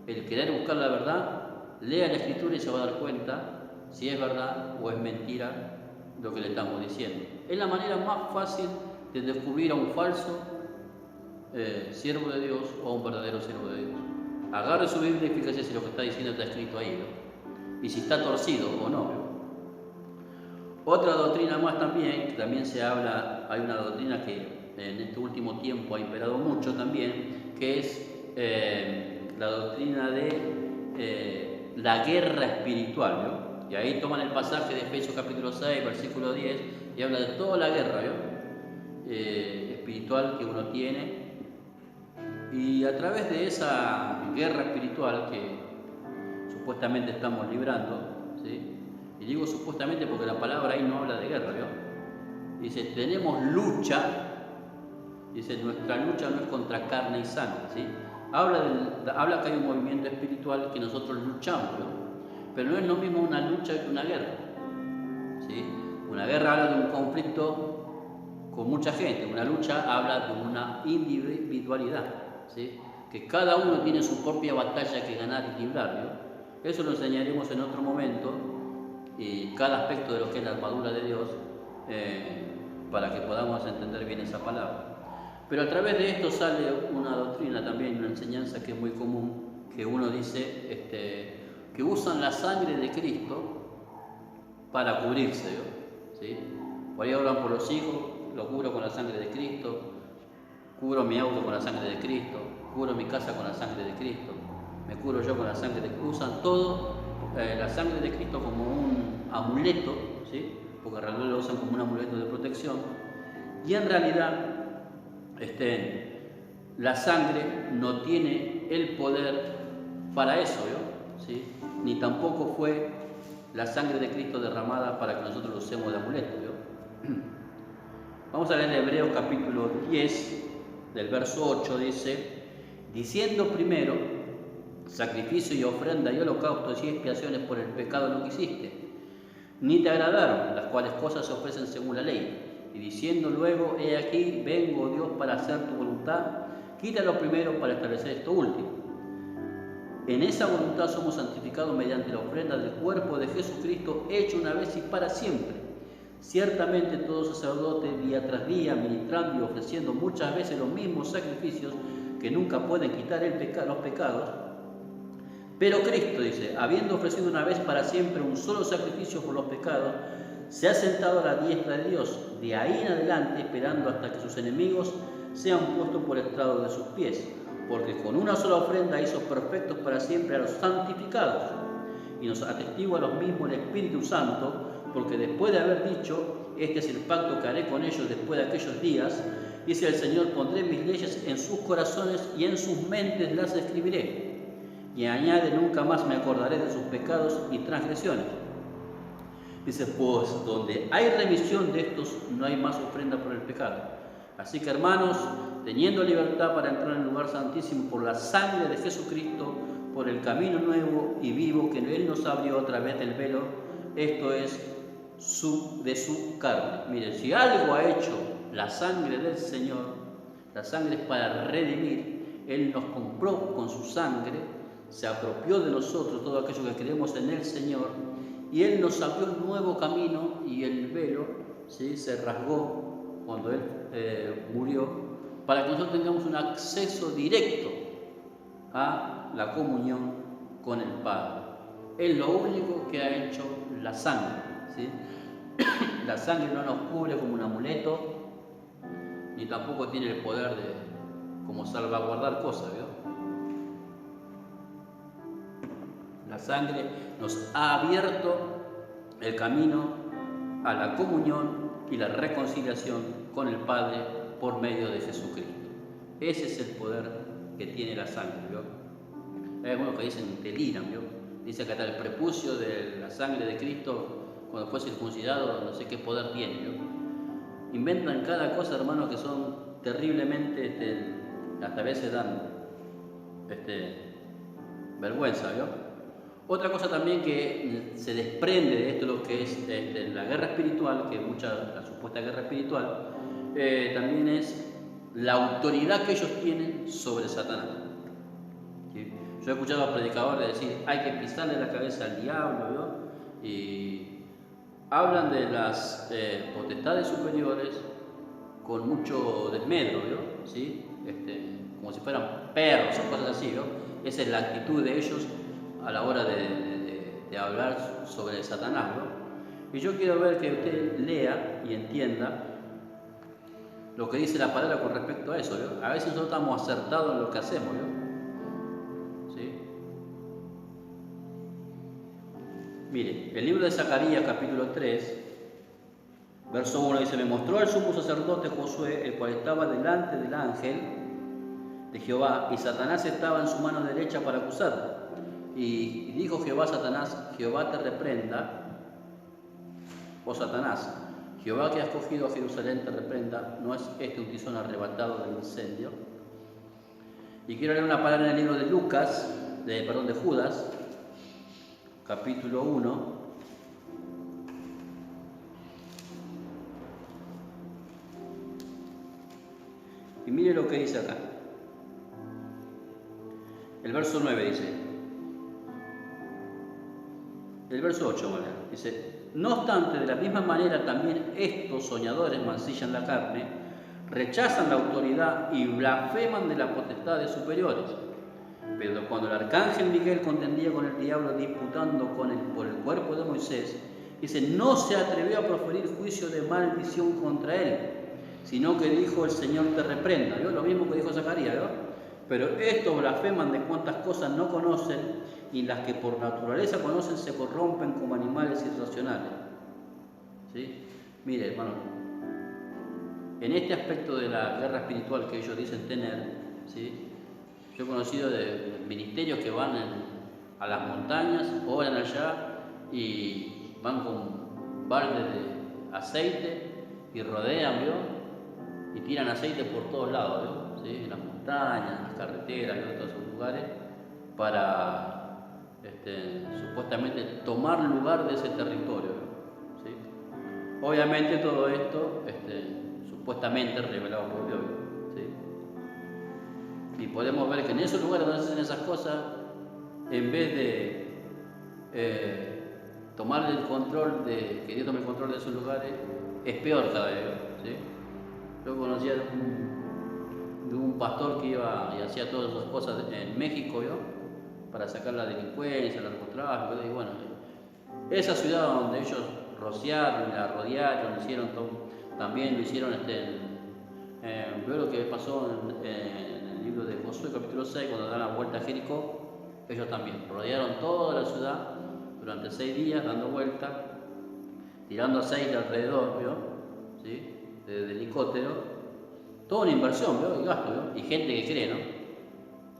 el querer buscar la verdad, lea la Escritura y se va a dar cuenta si es verdad o es mentira lo que le estamos diciendo. Es la manera más fácil de descubrir a un falso siervo de Dios o a un verdadero siervo de Dios. Agarre su Biblia y fíjese si lo que está diciendo está escrito ahí, ¿no? Y si está torcido o no, ¿no? Otra doctrina más también, que también se habla, hay una doctrina que en este último tiempo ha imperado mucho también, que es la doctrina de la guerra espiritual, ¿no? Y ahí toman el pasaje de Efesios capítulo 6, versículo 10, y habla de toda la guerra, ¿no? Espiritual que uno tiene. Y a través de esa guerra espiritual que supuestamente estamos librando, ¿sí? Y digo supuestamente porque la palabra ahí no habla de guerra, ¿no? Dice, tenemos lucha. Dice, nuestra lucha no es contra carne y sangre, ¿sí? Habla que hay un movimiento espiritual que nosotros luchamos, ¿no? Pero no es lo mismo una lucha que una guerra, ¿sí? Una guerra habla de un conflicto con mucha gente, una lucha habla de una individualidad, ¿sí? Que cada uno tiene su propia batalla que ganar y librar, ¿no? Eso lo enseñaremos en otro momento, y cada aspecto de lo que es la armadura de Dios, para que podamos entender bien esa palabra. Pero a través de esto sale una doctrina también, una enseñanza que es muy común, que uno dice que usan la sangre de Cristo para cubrirse, ¿no? ¿Sí? Por ahí hablan por los hijos, lo cubro con la sangre de Cristo, cubro mi auto con la sangre de Cristo, cubro mi casa con la sangre de Cristo, me cubro yo con la sangre de Cristo. Usan todo la sangre de Cristo como un amuleto, ¿sí? Porque en realidad lo usan como un amuleto de protección, y en realidad la sangre no tiene el poder para eso, ¿no? ¿Sí? Ni tampoco fue la sangre de Cristo derramada para que nosotros lo usemos de amuleto, ¿no? Vamos a leer Hebreos capítulo 10, del verso 8, dice: diciendo primero, sacrificio y ofrenda y holocaustos y expiaciones por el pecado no quisiste, ni te agradaron, las cuales cosas se ofrecen según la ley. Y diciendo luego, he aquí, vengo Dios para hacer tu voluntad, quita lo primero para establecer esto último. En esa voluntad somos santificados mediante la ofrenda del cuerpo de Jesucristo, hecho una vez y para siempre. Ciertamente todo sacerdote día tras día, ministrando y ofreciendo muchas veces los mismos sacrificios que nunca pueden quitar los pecados. Pero Cristo, dice, habiendo ofrecido una vez para siempre un solo sacrificio por los pecados, se ha sentado a la diestra de Dios, de ahí en adelante esperando hasta que sus enemigos sean puestos por estrado de sus pies, porque con una sola ofrenda hizo perfectos para siempre a los santificados, y nos atestigua a los mismos el Espíritu Santo, porque después de haber dicho, este es el pacto que haré con ellos después de aquellos días, dice el Señor, pondré mis leyes en sus corazones y en sus mentes las escribiré. Y añade, nunca más me acordaré de sus pecados y transgresiones. Dice, pues donde hay remisión de estos, no hay más ofrenda por el pecado. Así que, hermanos, teniendo libertad para entrar en el lugar santísimo por la sangre de Jesucristo, por el camino nuevo y vivo que Él nos abrió a través del velo, esto es de su carne. Miren, si algo ha hecho la sangre del Señor, la sangre es para redimir. Él nos compró con su sangre, se apropió de nosotros todo aquello que creemos en el Señor, y Él nos abrió un nuevo camino, y el velo, ¿sí?, se rasgó cuando Él murió, para que nosotros tengamos un acceso directo a la comunión con el Padre. Es lo único que ha hecho la sangre, ¿sí? La sangre no nos cubre como un amuleto, ni tampoco tiene el poder de como salvaguardar cosas, ¿vio? La sangre nos ha abierto el camino a la comunión y la reconciliación con el Padre por medio de Jesucristo. Ese es el poder que tiene la sangre, ¿vio? Hay algunos que dicen, deliran, ¿vio? Dice que hasta el prepucio de la sangre de Cristo, cuando fue circuncidado, no sé qué poder tiene, ¿vio? Inventan cada cosa, hermanos, que son terriblemente, hasta a veces dan vergüenza, ¿vio? Otra cosa también que se desprende de esto, lo que es la guerra espiritual, que la supuesta guerra espiritual, también es la autoridad que ellos tienen sobre Satanás. ¿Sí? Yo he escuchado a predicadores decir, hay que pisarle la cabeza al diablo, ¿no? Y hablan de las potestades superiores con mucho desmedro, ¿no? ¿Sí? Como si fueran perros o cosas así, ¿no? Esa es la actitud de ellos a la hora de hablar sobre Satanás, ¿no? Y yo quiero ver que usted lea y entienda lo que dice la palabra con respecto a eso, ¿no? A veces nosotros estamos acertados en lo que hacemos, ¿no? ¿Sí? Mire, el libro de Zacarías, capítulo 3, verso 1 dice, me mostró el sumo sacerdote Josué, el cual estaba delante del ángel de Jehová, y Satanás estaba en su mano derecha para acusarlo. Y dijo Jehová a Satanás, Jehová te reprenda, oh Satanás, Jehová que has cogido a Jerusalén te reprenda, ¿no es este un tizón arrebatado del incendio? Y quiero leer una palabra en el libro de de Judas, capítulo 1. Y mire lo que dice acá. El verso 9 dice, el verso 8, ¿vale? Dice, no obstante, de la misma manera también estos soñadores mancillan la carne, rechazan la autoridad y blasfeman de las potestades superiores. Pero cuando el arcángel Miguel contendía con el diablo disputando por el cuerpo de Moisés, dice, no se atrevió a proferir juicio de maldición contra él, sino que dijo, el Señor te reprenda. ¿Vio? Lo mismo que dijo Zacarías, ¿no? Pero estos blasfeman de cuantas cosas no conocen, y las que por naturaleza conocen se corrompen como animales irracionales. ¿Sí? Mire, hermano, en este aspecto de la guerra espiritual que ellos dicen tener, ¿sí?, yo he conocido de ministerios que van a las montañas, oran allá y van con baldes de aceite y rodean, ¿vio? Y tiran aceite por todos lados, ¿vio? ¿sí? En las montañas, en las carreteras, en todos esos lugares, para supuestamente tomar lugar de ese territorio, ¿sí? Obviamente todo esto supuestamente revelado por Dios, ¿sí? Y podemos ver que en esos lugares donde se hacen esas cosas, en vez de tomar el control, que Dios tome el control de esos lugares, es peor cada vez, ¿sí? Yo conocía de un pastor que iba y hacía todas esas cosas en México, ¿yo? Para sacar la delincuencia, el narcotráfico, y bueno, esa ciudad donde ellos rociaron, la rodearon, hicieron todo, también lo hicieron, veo lo que pasó en el libro de Josué capítulo 6, cuando dan la vuelta a Jericó, ellos también rodearon toda la ciudad durante 6 días, dando vuelta, tirando aceite alrededor, ¿vio? ¿Sí? De helicóptero, toda una inversión, ¿vio? Y gasto, ¿vio? Y gente que cree, ¿no?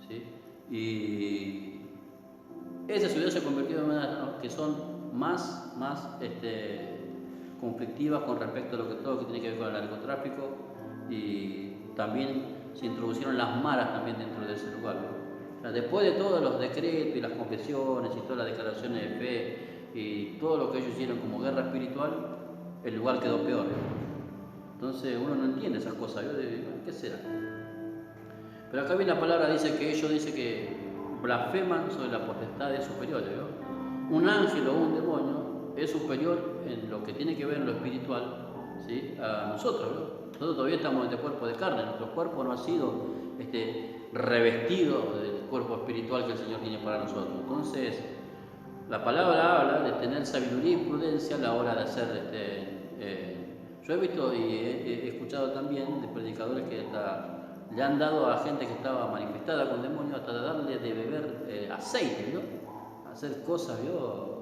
¿Sí? Y esa ciudad se ha convertido en una que son más conflictivas con respecto a todo lo que tiene que ver con el narcotráfico, y también se introducieron las maras también dentro de ese lugar, ¿no? O sea, después de todos los decretos y las confesiones y todas las declaraciones de fe y todo lo que ellos hicieron como guerra espiritual, el lugar quedó peor, ¿no? Entonces uno no entiende esas cosas, ¿no? ¿Qué será? Pero acá viene la palabra, dice que blasfeman sobre la potestad de superiores, ¿no? Un ángel o un demonio es superior en lo que tiene que ver en lo espiritual, ¿sí? A nosotros, ¿no? Nosotros todavía estamos en este cuerpo de carne, nuestro cuerpo no ha sido revestido del cuerpo espiritual que el Señor tiene para nosotros. Entonces, la palabra habla de tener sabiduría y prudencia a la hora de hacer yo he visto y he escuchado también de predicadores que le han dado a gente que estaba manifestada con demonios hasta de darle de beber aceite, ¿no? Hacer cosas, ¿no?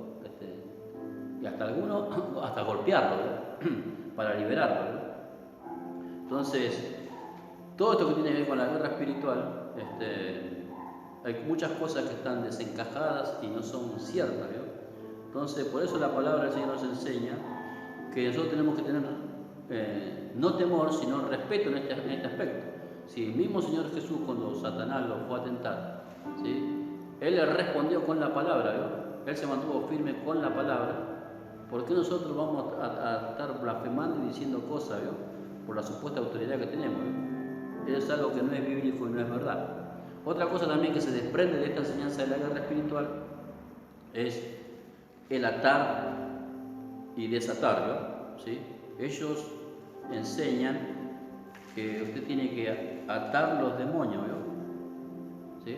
Y hasta algunos, hasta golpearlo, ¿no? Para liberarlo, ¿no? Entonces, todo esto que tiene que ver con la guerra espiritual, hay muchas cosas que están desencajadas y no son ciertas, ¿no? Entonces, por eso la palabra del Señor nos enseña que nosotros tenemos que tener no temor, sino respeto en este aspecto. Si el mismo Señor Jesús, cuando Satanás lo fue a tentar, ¿sí? Él le respondió con la palabra, ¿no? Él se mantuvo firme con la palabra. ¿Por qué nosotros vamos a estar blasfemando y diciendo cosas, ¿no? Por la supuesta autoridad que tenemos, ¿no? Es algo que no es bíblico y no es verdad. Otra cosa también que se desprende de esta enseñanza de la guerra espiritual es el atar y desatar, ¿no? ¿Sí? Ellos enseñan que usted tiene que atar los demonios, ¿no? ¿Sí?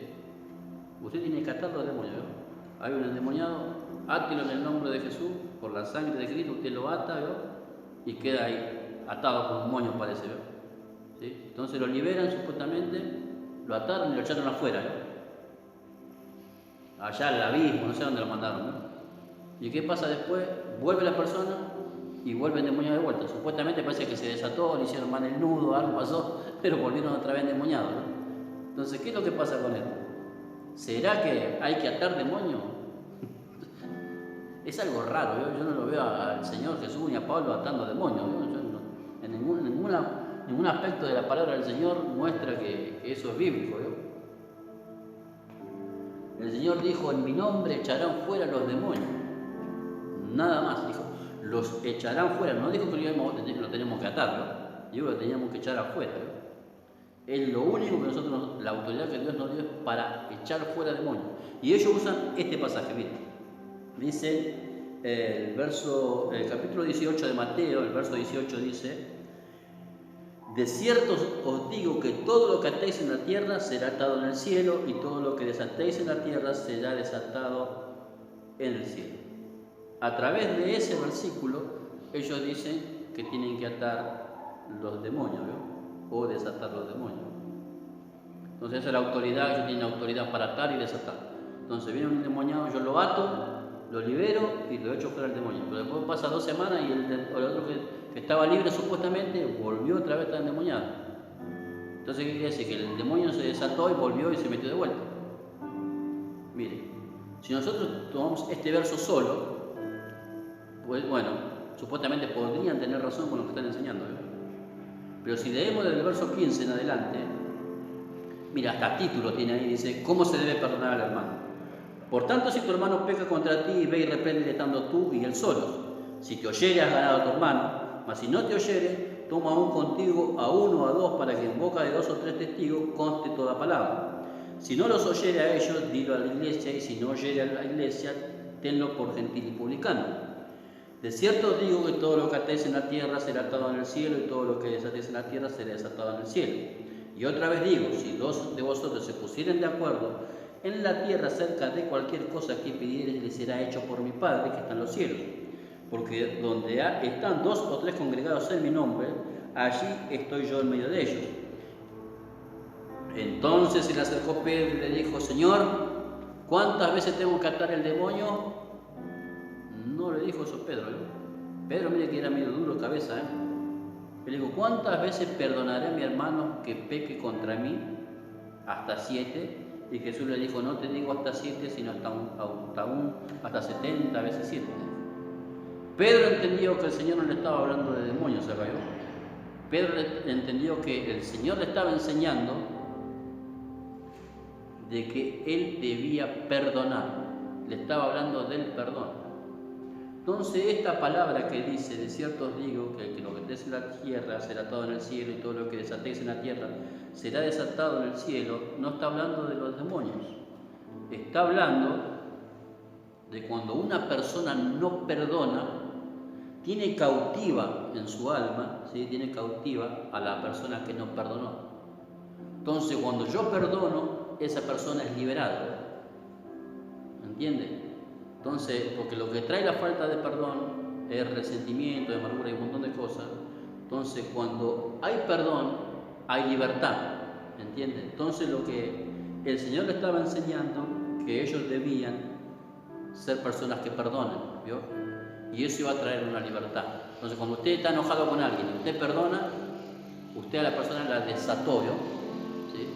Usted tiene que atar los demonios, ¿no? Hay un endemoniado, átelo en el nombre de Jesús, por la sangre de Cristo, usted lo ata, ¿no? Y queda ahí atado con un moño, parece, ¿no? ¿Sí? Entonces lo liberan supuestamente, lo ataron y lo echaron afuera, ¿no? Allá al abismo, no sé dónde lo mandaron, ¿no? ¿Y qué pasa después? Vuelve la persona y vuelve endemoniado de vuelta. Supuestamente parece que se desató, le hicieron mal el nudo, algo pasó, pero volvieron otra vez endemoniados, ¿no? Entonces, ¿qué es lo que pasa con esto? ¿Será que hay que atar demonios? Es algo raro, yo no lo veo al Señor Jesús ni a Pablo atando demonios, en ningún aspecto de la palabra del Señor muestra que eso es bíblico, ¿no? El Señor dijo, en mi nombre echarán fuera los demonios. Nada más, dijo, los echarán fuera. No dijo que lo tenemos que atar, ¿no? Dijo que lo teníamos que echar afuera, ¿no? Es lo único que nosotros, la autoridad que Dios nos dio es para echar fuera demonios. Y ellos usan este pasaje, miren. Dice el capítulo 18 de Mateo, el verso 18 dice: de cierto os digo que todo lo que atéis en la tierra será atado en el cielo, y todo lo que desatéis en la tierra será desatado en el cielo. A través de ese versículo, ellos dicen que tienen que atar los demonios, ¿no? O desatar los demonios. Entonces esa es la autoridad, ellos tienen autoridad para atar y desatar. Entonces viene un endemoniado, yo lo ato, lo libero y lo echo fuera al demonio. Pero después pasa 2 semanas y el otro que estaba libre supuestamente volvió otra vez a estar endemoniado. Entonces, ¿qué quiere decir? Que el demonio se desató y volvió y se metió de vuelta. Mire, si nosotros tomamos este verso solo, pues bueno, supuestamente podrían tener razón con lo que están enseñando, ¿eh? Pero si leemos desde el verso 15 en adelante, Mira, hasta título tiene ahí, dice, ¿cómo se debe perdonar al hermano? Por tanto, si tu hermano peca contra ti, ve y repréndele estando tú y él solos. Si te oyere, has ganado a tu hermano, mas si no te oyere, toma aún contigo a uno o a dos, para que en boca de 2 o 3 testigos conste toda palabra. Si no los oyere a ellos, dilo a la iglesia, y si no oyere a la iglesia, tenlo por gentil y publicano. De cierto os digo que todo lo que atéis en la tierra será atado en el cielo, y todo lo que desatéis en la tierra será desatado en el cielo. Y otra vez digo, si 2 de vosotros se pusieren de acuerdo en la tierra acerca de cualquier cosa que pidiereis, les será hecho por mi Padre que está en los cielos. Porque donde están 2 o 3 congregados en mi nombre, allí estoy yo en medio de ellos. Entonces se le acercó Pedro y le dijo, Señor, ¿cuántas veces tengo que atar el demonio? No le dijo eso Pedro. Pedro, mire que era medio duro de cabeza. Le dijo, ¿cuántas veces perdonaré a mi hermano que peque contra mí? Hasta 7. Y Jesús le dijo, no te digo hasta 7, sino hasta 70 veces 7. Pedro entendió que el Señor no le estaba hablando de demonios, ¿se cayó? Pedro entendió que el Señor le estaba enseñando de que él debía perdonar. Le estaba hablando del perdón. Entonces, esta palabra que dice, de cierto os digo, que lo que atéis en la tierra será atado en el cielo, y todo lo que desatéis en la tierra será desatado en el cielo, no está hablando de los demonios. Está hablando de cuando una persona no perdona, tiene cautiva en su alma, ¿sí? Tiene cautiva a la persona que no perdonó. Entonces, cuando yo perdono, esa persona es liberada. ¿Entiende? Entonces, porque lo que trae la falta de perdón es resentimiento, amargura y un montón de cosas. Entonces, cuando hay perdón, hay libertad, ¿entiendes? Entonces, lo que el Señor le estaba enseñando, que ellos debían ser personas que perdonen, ¿vio? Y eso iba a traer una libertad. Entonces, cuando usted está enojado con alguien y usted perdona, usted a la persona la desató, ¿vio? ¿Sí?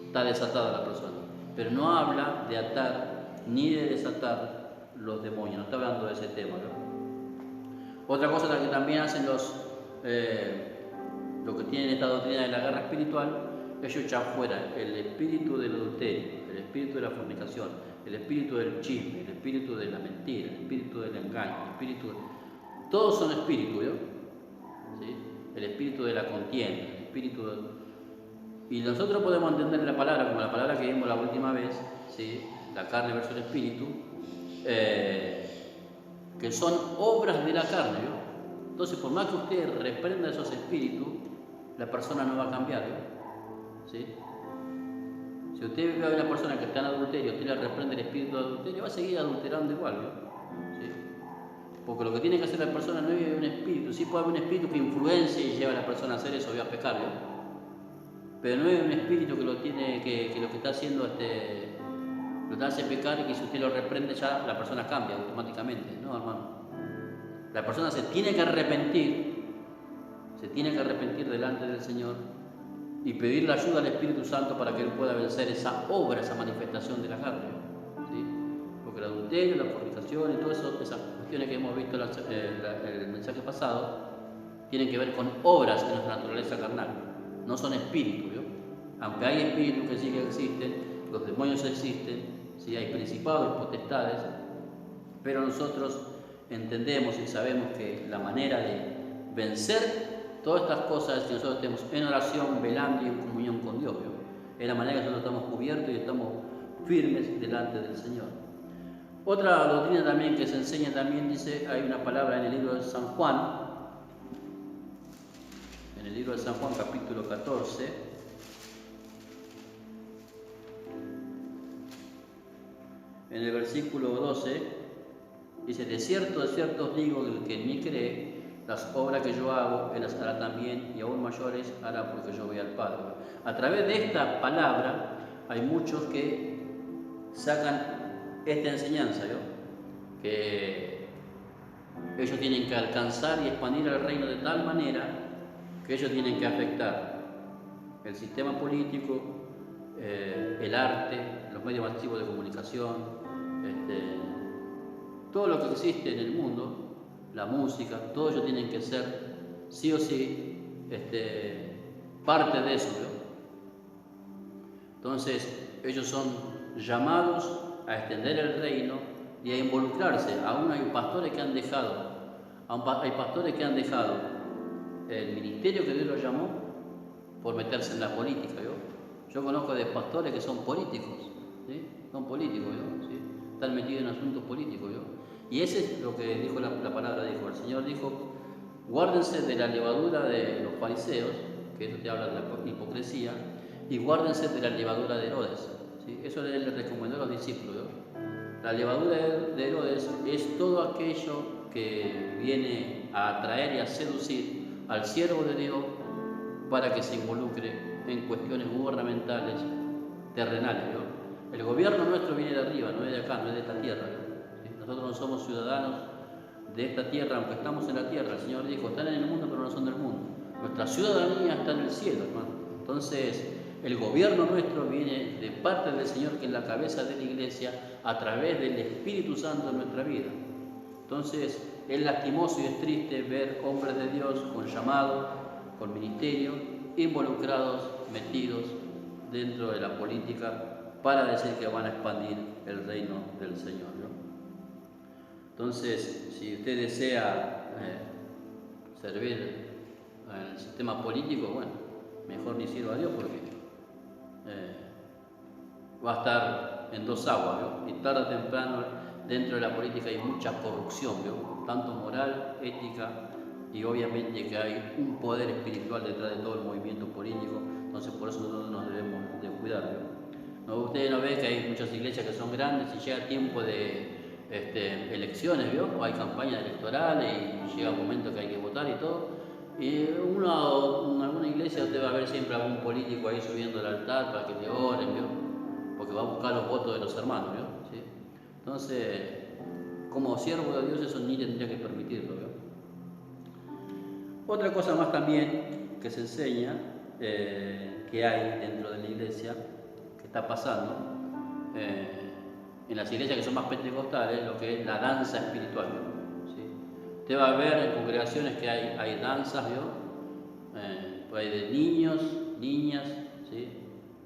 Está desatada la persona. Pero no habla de atar ni de desatar los demonios, no está hablando de ese tema, ¿no? Otra cosa que también hacen los que tienen esta doctrina de la guerra espiritual, ellos echan fuera el espíritu del adulterio, el espíritu de la fornicación, el espíritu del chisme, el espíritu de la mentira, el espíritu del engaño, todos son espíritus, ¿no? ¿Sí? El espíritu de la contienda, el espíritu de... Y nosotros podemos entender la palabra como la palabra que vimos la última vez, ¿sí? La carne versus el espíritu, que son obras de la carne, ¿no? Entonces, por más que usted reprenda esos espíritus, la persona no va a cambiar, ¿no? ¿Sí? Si usted ve a una persona que está en adulterio, usted le reprende el espíritu de adulterio, va a seguir adulterando igual, ¿no? ¿Sí? Porque lo que tiene que hacer la persona no es un espíritu, sí puede haber un espíritu que influencia y lleva a la persona a hacer eso, y a pecar, ¿no? Pero no es un espíritu que lo tiene, que lo que está haciendo lo hace pecar, y que si usted lo reprende ya la persona cambia automáticamente, ¿no, hermano? La persona se tiene que arrepentir delante del Señor y pedir la ayuda al Espíritu Santo para que Él pueda vencer esa obra, esa manifestación de la carne, ¿sí? Porque el adulterio, la fornicación y todas esas cuestiones que hemos visto en el mensaje pasado tienen que ver con obras de nuestra naturaleza carnal, no son espíritus, ¿no? Aunque hay espíritus que sí que existen, los demonios existen, ¿sí? Hay principados y potestades, pero nosotros entendemos y sabemos que la manera de vencer todas estas cosas es que nosotros estemos en oración, velando y en comunión con Dios, ¿no? Es la manera que nosotros estamos cubiertos y estamos firmes delante del Señor. Otra doctrina también que se enseña también, dice, hay una palabra en el libro de San Juan, capítulo 14, en el versículo 12, dice, de cierto os digo que el que en mí cree, las obras que yo hago, él las hará también, y aún mayores hará, porque yo voy al Padre. A través de esta palabra hay muchos que sacan esta enseñanza, ¿no? Que ellos tienen que alcanzar y expandir el reino de tal manera que ellos tienen que afectar el sistema político, el arte, los medios masivos de comunicación, todo lo que existe en el mundo, la música, todos ellos tienen que ser sí o sí parte de eso, ¿no? Entonces, ellos son llamados a extender el reino y a involucrarse. Aún hay pastores que han dejado, el ministerio que Dios los llamó por meterse en la política. Yo conozco de pastores que son políticos, ¿sí? Son políticos, ¿sí? Están metidos en asuntos políticos. Y ese es lo que dijo la palabra, dijo. El Señor dijo, guárdense de la levadura de los fariseos, que eso te habla de la hipocresía, y guárdense de la levadura de Herodes. ¿Sí? Eso le recomendó a los discípulos. La levadura de Herodes es todo aquello que viene a atraer y a seducir al siervo de Dios para que se involucre en cuestiones gubernamentales, terrenales. El gobierno nuestro viene de arriba, no es de acá, no es de esta tierra. ¿Sí? Nosotros no somos ciudadanos de esta tierra, aunque estamos en la tierra. El Señor dijo, están en el mundo, pero no son del mundo. Nuestra ciudadanía está en el cielo, hermano. Entonces, el gobierno nuestro viene de parte del Señor, que es la cabeza de la iglesia, a través del Espíritu Santo en nuestra vida. Entonces, es lastimoso y es triste ver hombres de Dios con llamado, con ministerio, involucrados, metidos dentro de la política para decir que van a expandir el reino del Señor. Entonces, si usted desea servir en el sistema político, bueno, mejor ni sirva a Dios porque va a estar en dos aguas, y tarde o temprano dentro de la política hay mucha corrupción, tanto moral, ética, y obviamente que hay un poder espiritual detrás de todo el movimiento político. Entonces por eso nosotros nos debemos de cuidar. Ustedes no ven que hay muchas iglesias que son grandes y llega tiempo de elecciones, o hay campañas electorales y llega un momento que hay que votar y todo. Y en alguna iglesia usted va a ver siempre algún político ahí subiendo al altar para que le oren, porque va a buscar los votos de los hermanos. ¿Sí? Entonces, como siervo de Dios, eso ni tendría que permitirlo. Otra cosa más también que se enseña, que hay dentro de la iglesia, que está pasando, en las iglesias que son más pentecostales, lo que es la danza espiritual. ¿Sí? Usted va a ver en congregaciones que hay danzas, pues hay de niños, niñas, ¿sí?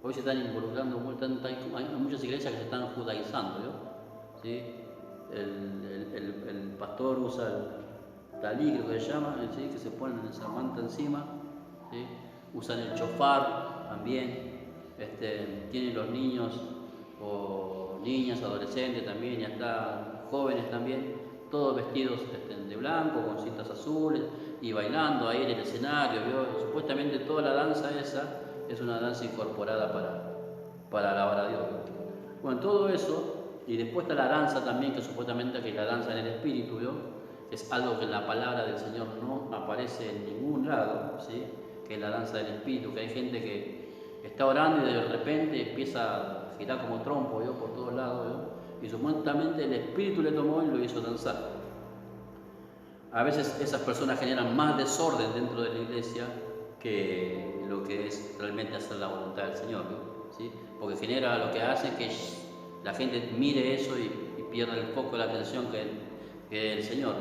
Hoy se están involucrando, hay muchas iglesias que se están judaizando, ¿sí? El pastor usa el talí, creo que se llama, ¿sí? Que se ponen esa manta encima, ¿sí? Usan el chofar también, tienen los niños o niñas, adolescentes también, y hasta jóvenes también, todos vestidos de blanco, con cintas azules, y bailando ahí en el escenario, Supuestamente toda la danza esa es una danza incorporada para alabar a Dios. Bueno, todo eso, y después está la danza también, que supuestamente que es la danza en el espíritu, es algo que en la palabra del Señor no aparece en ningún lado, ¿sí? Que es la danza del espíritu, que hay gente que está orando y de repente empieza a girar como trompo, por todos lados, y supuestamente el espíritu le tomó y lo hizo danzar. A veces esas personas generan más desorden dentro de la iglesia que lo que es realmente hacer la voluntad del Señor, ¿sí? Porque genera, lo que hace que la gente mire eso y pierda el foco de la atención que es el Señor,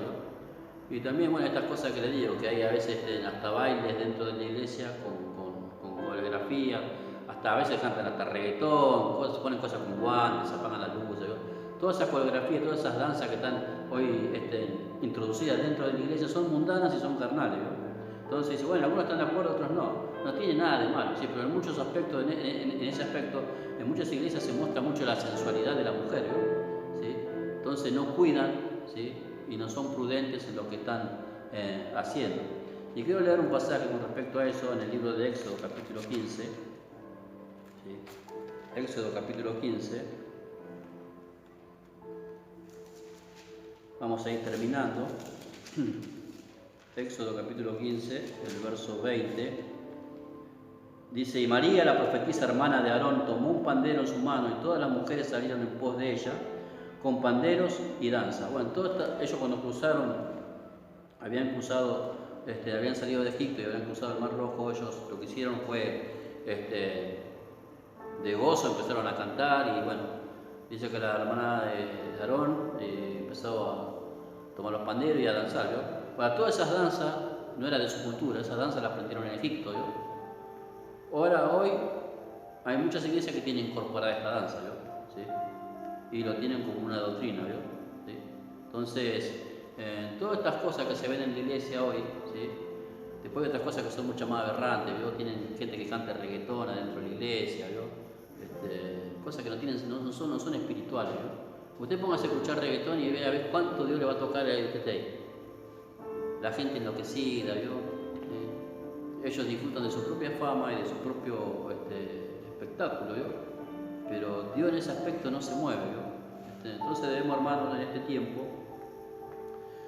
Y también, bueno, estas cosas que le digo, que hay a veces hasta bailes dentro de la iglesia con coreografía, hasta a veces cantan hasta reggaetón, ponen cosas con guantes, apagan las luces, Todas esas coreografías, todas esas danzas que están hoy introducidas dentro de la iglesia son mundanas y son carnales, Entonces dice, bueno, algunos están de acuerdo, otros no tiene nada de malo, ¿sí? Pero en muchos aspectos, en ese aspecto, en muchas iglesias se muestra mucho la sensualidad de la mujer, ¿sí? Entonces no cuidan, ¿sí? Y no son prudentes en lo que están haciendo. Y quiero leer un pasaje con respecto a eso en el libro de Éxodo, capítulo 15. ¿Sí? Éxodo, capítulo 15. Vamos a ir terminando. Éxodo, capítulo 15, el verso 20. Dice, y María, la profetisa hermana de Aarón, tomó un pandero en su mano y todas las mujeres salieron en pos de ella con panderos y danza. Bueno, ellos cuando cruzaron, habían salido de Egipto y habían cruzado el Mar Rojo, ellos lo que hicieron fue, de gozo empezaron a cantar y bueno, dice que la hermana de Aarón empezó a tomar los panderos y a danzar, Para todas esas danzas no era de su cultura, esas danzas las aprendieron en Egipto, Ahora, hoy, hay muchas iglesias que tienen incorporada esta danza, ¿vio? ¿Sí? Y lo tienen como una doctrina, ¿vio? ¿Sí? Entonces, todas estas cosas que se ven en la iglesia hoy, ¿sí? Después hay otras cosas que son mucho más aberrantes, ¿vio? Tienen gente que canta reggaetón adentro de la iglesia, ¿vio? Cosas que no son espirituales, ¿vio? Usted póngase a escuchar reggaetón y vea a ver cuánto Dios le va a tocar a usted. La gente enloquecida, ¿vio? Ellos disfrutan de su propia fama y de su propio espectáculo, ¿vio? Pero Dios en ese aspecto no se mueve, ¿vio? Entonces debemos, hermanos, en este tiempo,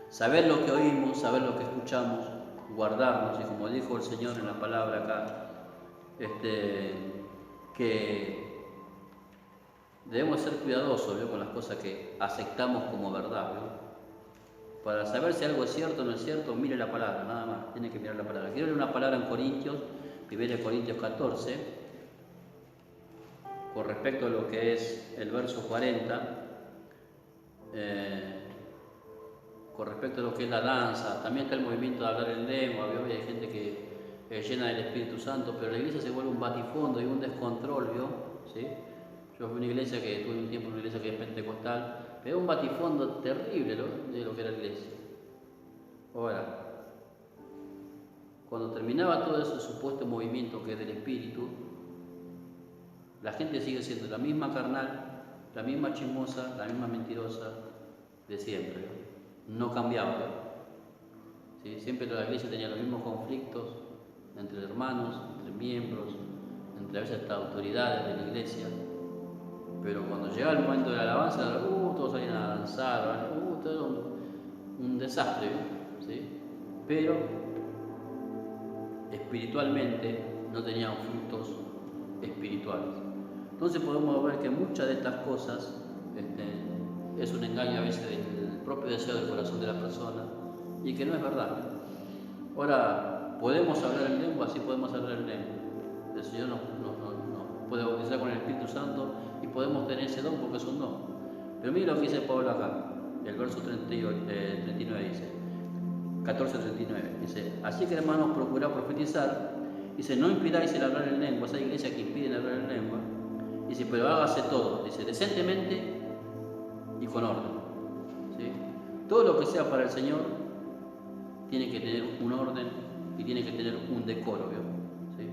saber lo que oímos, saber lo que escuchamos, guardarnos, y como dijo el Señor en la palabra acá, que debemos ser cuidadosos, ¿vio? Con las cosas que aceptamos como verdad, ¿vio? Para saber si algo es cierto o no es cierto, mire la palabra, nada más, tiene que mirar la palabra. Quiero leer una palabra en Corintios, 1 Corintios 14, con respecto a lo que es el verso 40, con respecto a lo que es la danza. También está el movimiento de hablar en lengua, ¿vio? Hay gente que es llena del Espíritu Santo, pero la iglesia se vuelve un batifondo y un descontrol, ¿vio? ¿Sí? Yo fui a una iglesia tuve un tiempo en una iglesia que es pentecostal, pero un batifondo terrible, ¿no? De lo que era la iglesia. Ahora, cuando terminaba todo ese supuesto movimiento que es del Espíritu, la gente sigue siendo la misma carnal, la misma chismosa, la misma mentirosa de siempre, no cambiaba. ¿Sí? Siempre la iglesia tenía los mismos conflictos entre hermanos, entre miembros, entre a veces hasta autoridades de la iglesia. Pero cuando llegaba el momento de la alabanza, todos salían a danzar, todo era un desastre, ¿sí? Pero espiritualmente no tenían frutos espirituales. Entonces podemos ver que muchas de estas cosas es un engaño a veces del propio deseo del corazón de la persona y que no es verdad. Ahora, ¿podemos hablar en lengua? Sí, podemos hablar en lengua. El Señor nos puede bautizar con el Espíritu Santo y podemos tener ese don porque es un don. Pero mire lo que dice Pablo acá, el verso 39 dice, 14:39, dice, así que hermanos, procurad profetizar, dice, no impidáis el hablar en lengua, esa iglesia que impide el hablar en lengua, dice, pero hágase todo, dice, decentemente y con orden, ¿sí? Todo lo que sea para el Señor tiene que tener un orden y tiene que tener un decoro, ¿sí?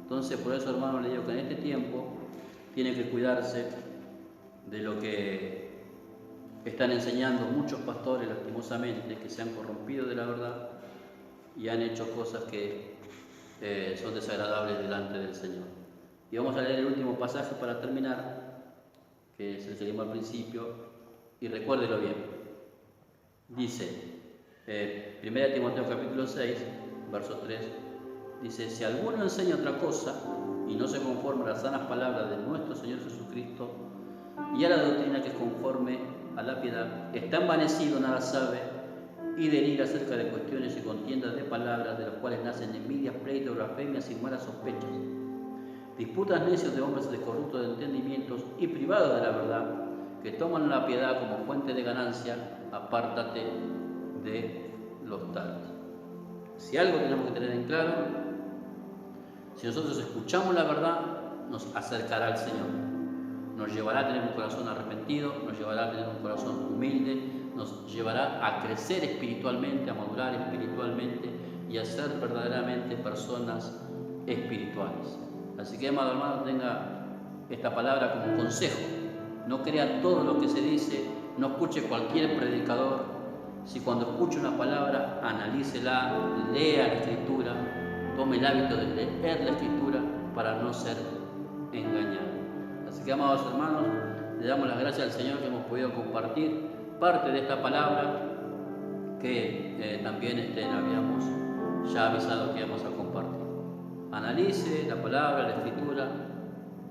Entonces, por eso, hermanos, le digo que en este tiempo tiene que cuidarse de lo que están enseñando muchos pastores, lastimosamente, que se han corrompido de la verdad y han hecho cosas que son desagradables delante del Señor. Y vamos a leer el último pasaje para terminar, que es el que leímos al principio, y recuérdelo bien. Dice, 1 Timoteo capítulo 6, verso 3, dice, si alguno enseña otra cosa y no se conforma a las sanas palabras de nuestro Señor Jesucristo y a la doctrina que es conforme a la piedad, está envanecido, nada sabe, y denigra acerca de cuestiones y contiendas de palabras, de las cuales nacen envidias, pleitos, blasfemias y malas sospechas, disputas necios de hombres de corruptos de entendimientos y privados de la verdad, que toman la piedad como fuente de ganancia. Apártate de los tales. Si algo tenemos que tener en claro, si nosotros escuchamos la verdad, nos acercará al Señor, nos llevará a tener un corazón arrepentido, nos llevará a tener un corazón humilde, nos llevará a crecer espiritualmente, a madurar espiritualmente y a ser verdaderamente personas espirituales. Así que, amado hermano, tenga esta palabra como consejo. No crea todo lo que se dice, no escuche cualquier predicador. Si cuando escuche una palabra, analícela, lea la Escritura, tome el hábito de leer la Escritura para no ser engañado. Así que, amados hermanos, le damos las gracias al Señor que hemos podido compartir parte de esta palabra que también habíamos ya avisado que íbamos a compartir. Analice la palabra, la Escritura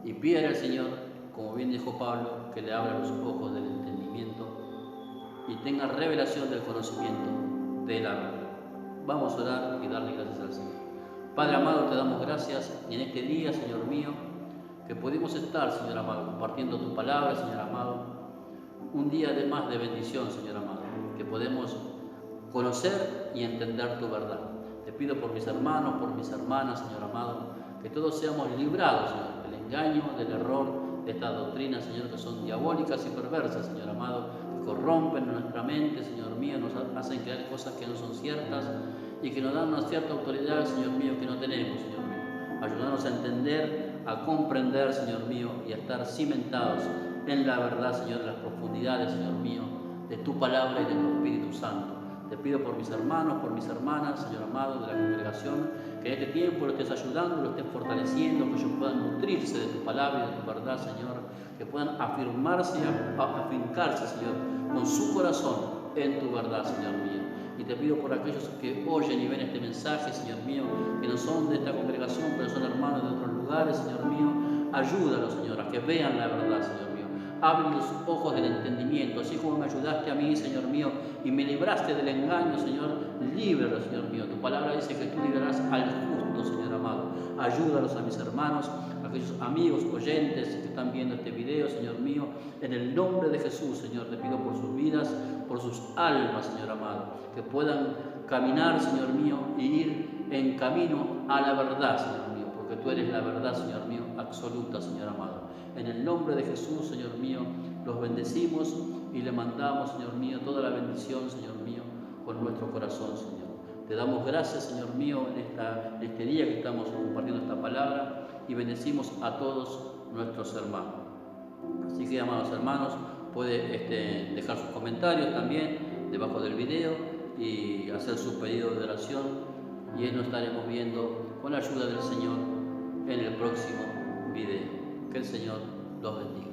y pídale al Señor, como bien dijo Pablo, que le abra los ojos del entendimiento y tenga revelación del conocimiento de la verdad. Vamos a orar y darle gracias al Señor. Padre amado, te damos gracias y en este día, Señor mío, que pudimos estar, Señor amado, compartiendo tu palabra, Señor amado, un día de más de bendición, Señor amado, que podemos conocer y entender tu verdad. Te pido por mis hermanos, por mis hermanas, Señor amado, que todos seamos librados, Señor, del engaño, del error de estas doctrinas, Señor, que son diabólicas y perversas, Señor amado, que corrompen nuestra mente, Señor mío, nos hacen creer cosas que no son ciertas y que nos dan una cierta autoridad, Señor mío, que no tenemos, Señor mío. Ayúdanos a entender, a comprender, Señor mío, y a estar cimentados en la verdad, Señor, en las profundidades, Señor mío, de tu palabra y de tu Espíritu Santo. Te pido por mis hermanos, por mis hermanas, Señor amado, de la congregación, que en este tiempo lo estés ayudando, lo estés fortaleciendo, que ellos puedan nutrirse de tu palabra y de tu verdad, Señor, que puedan afirmarse y afincarse, Señor, con su corazón en tu verdad, Señor mío. Y te pido por aquellos que oyen y ven este mensaje, Señor mío, que no son de esta congregación, pero son hermanos de otros lugares, Señor mío, ayúdalos, Señor, a que vean la verdad, Señor mío. Abre los ojos del entendimiento, así como me ayudaste a mí, Señor mío, y me libraste del engaño, Señor, líbralo, Señor mío. Tu palabra dice que tú librarás al justo, Señor amado. Ayúdalos a mis hermanos, a aquellos amigos, oyentes que están viendo este video, Señor mío, en el nombre de Jesús, Señor, te pido por sus vidas, por sus almas, Señor amado, que puedan caminar, Señor mío, y ir en camino a la verdad, Señor mío, porque tú eres la verdad, Señor mío, absoluta, Señor amado. En el nombre de Jesús, Señor mío, los bendecimos y le mandamos, Señor mío, toda la bendición, Señor mío, con nuestro corazón, Señor. Te damos gracias, Señor mío, en este día que estamos compartiendo esta palabra y bendecimos a todos nuestros hermanos. Así que, amados hermanos, puede dejar sus comentarios también debajo del video y hacer su pedido de oración y nos estaremos viendo con la ayuda del Señor en el próximo video. Que el Señor los bendiga.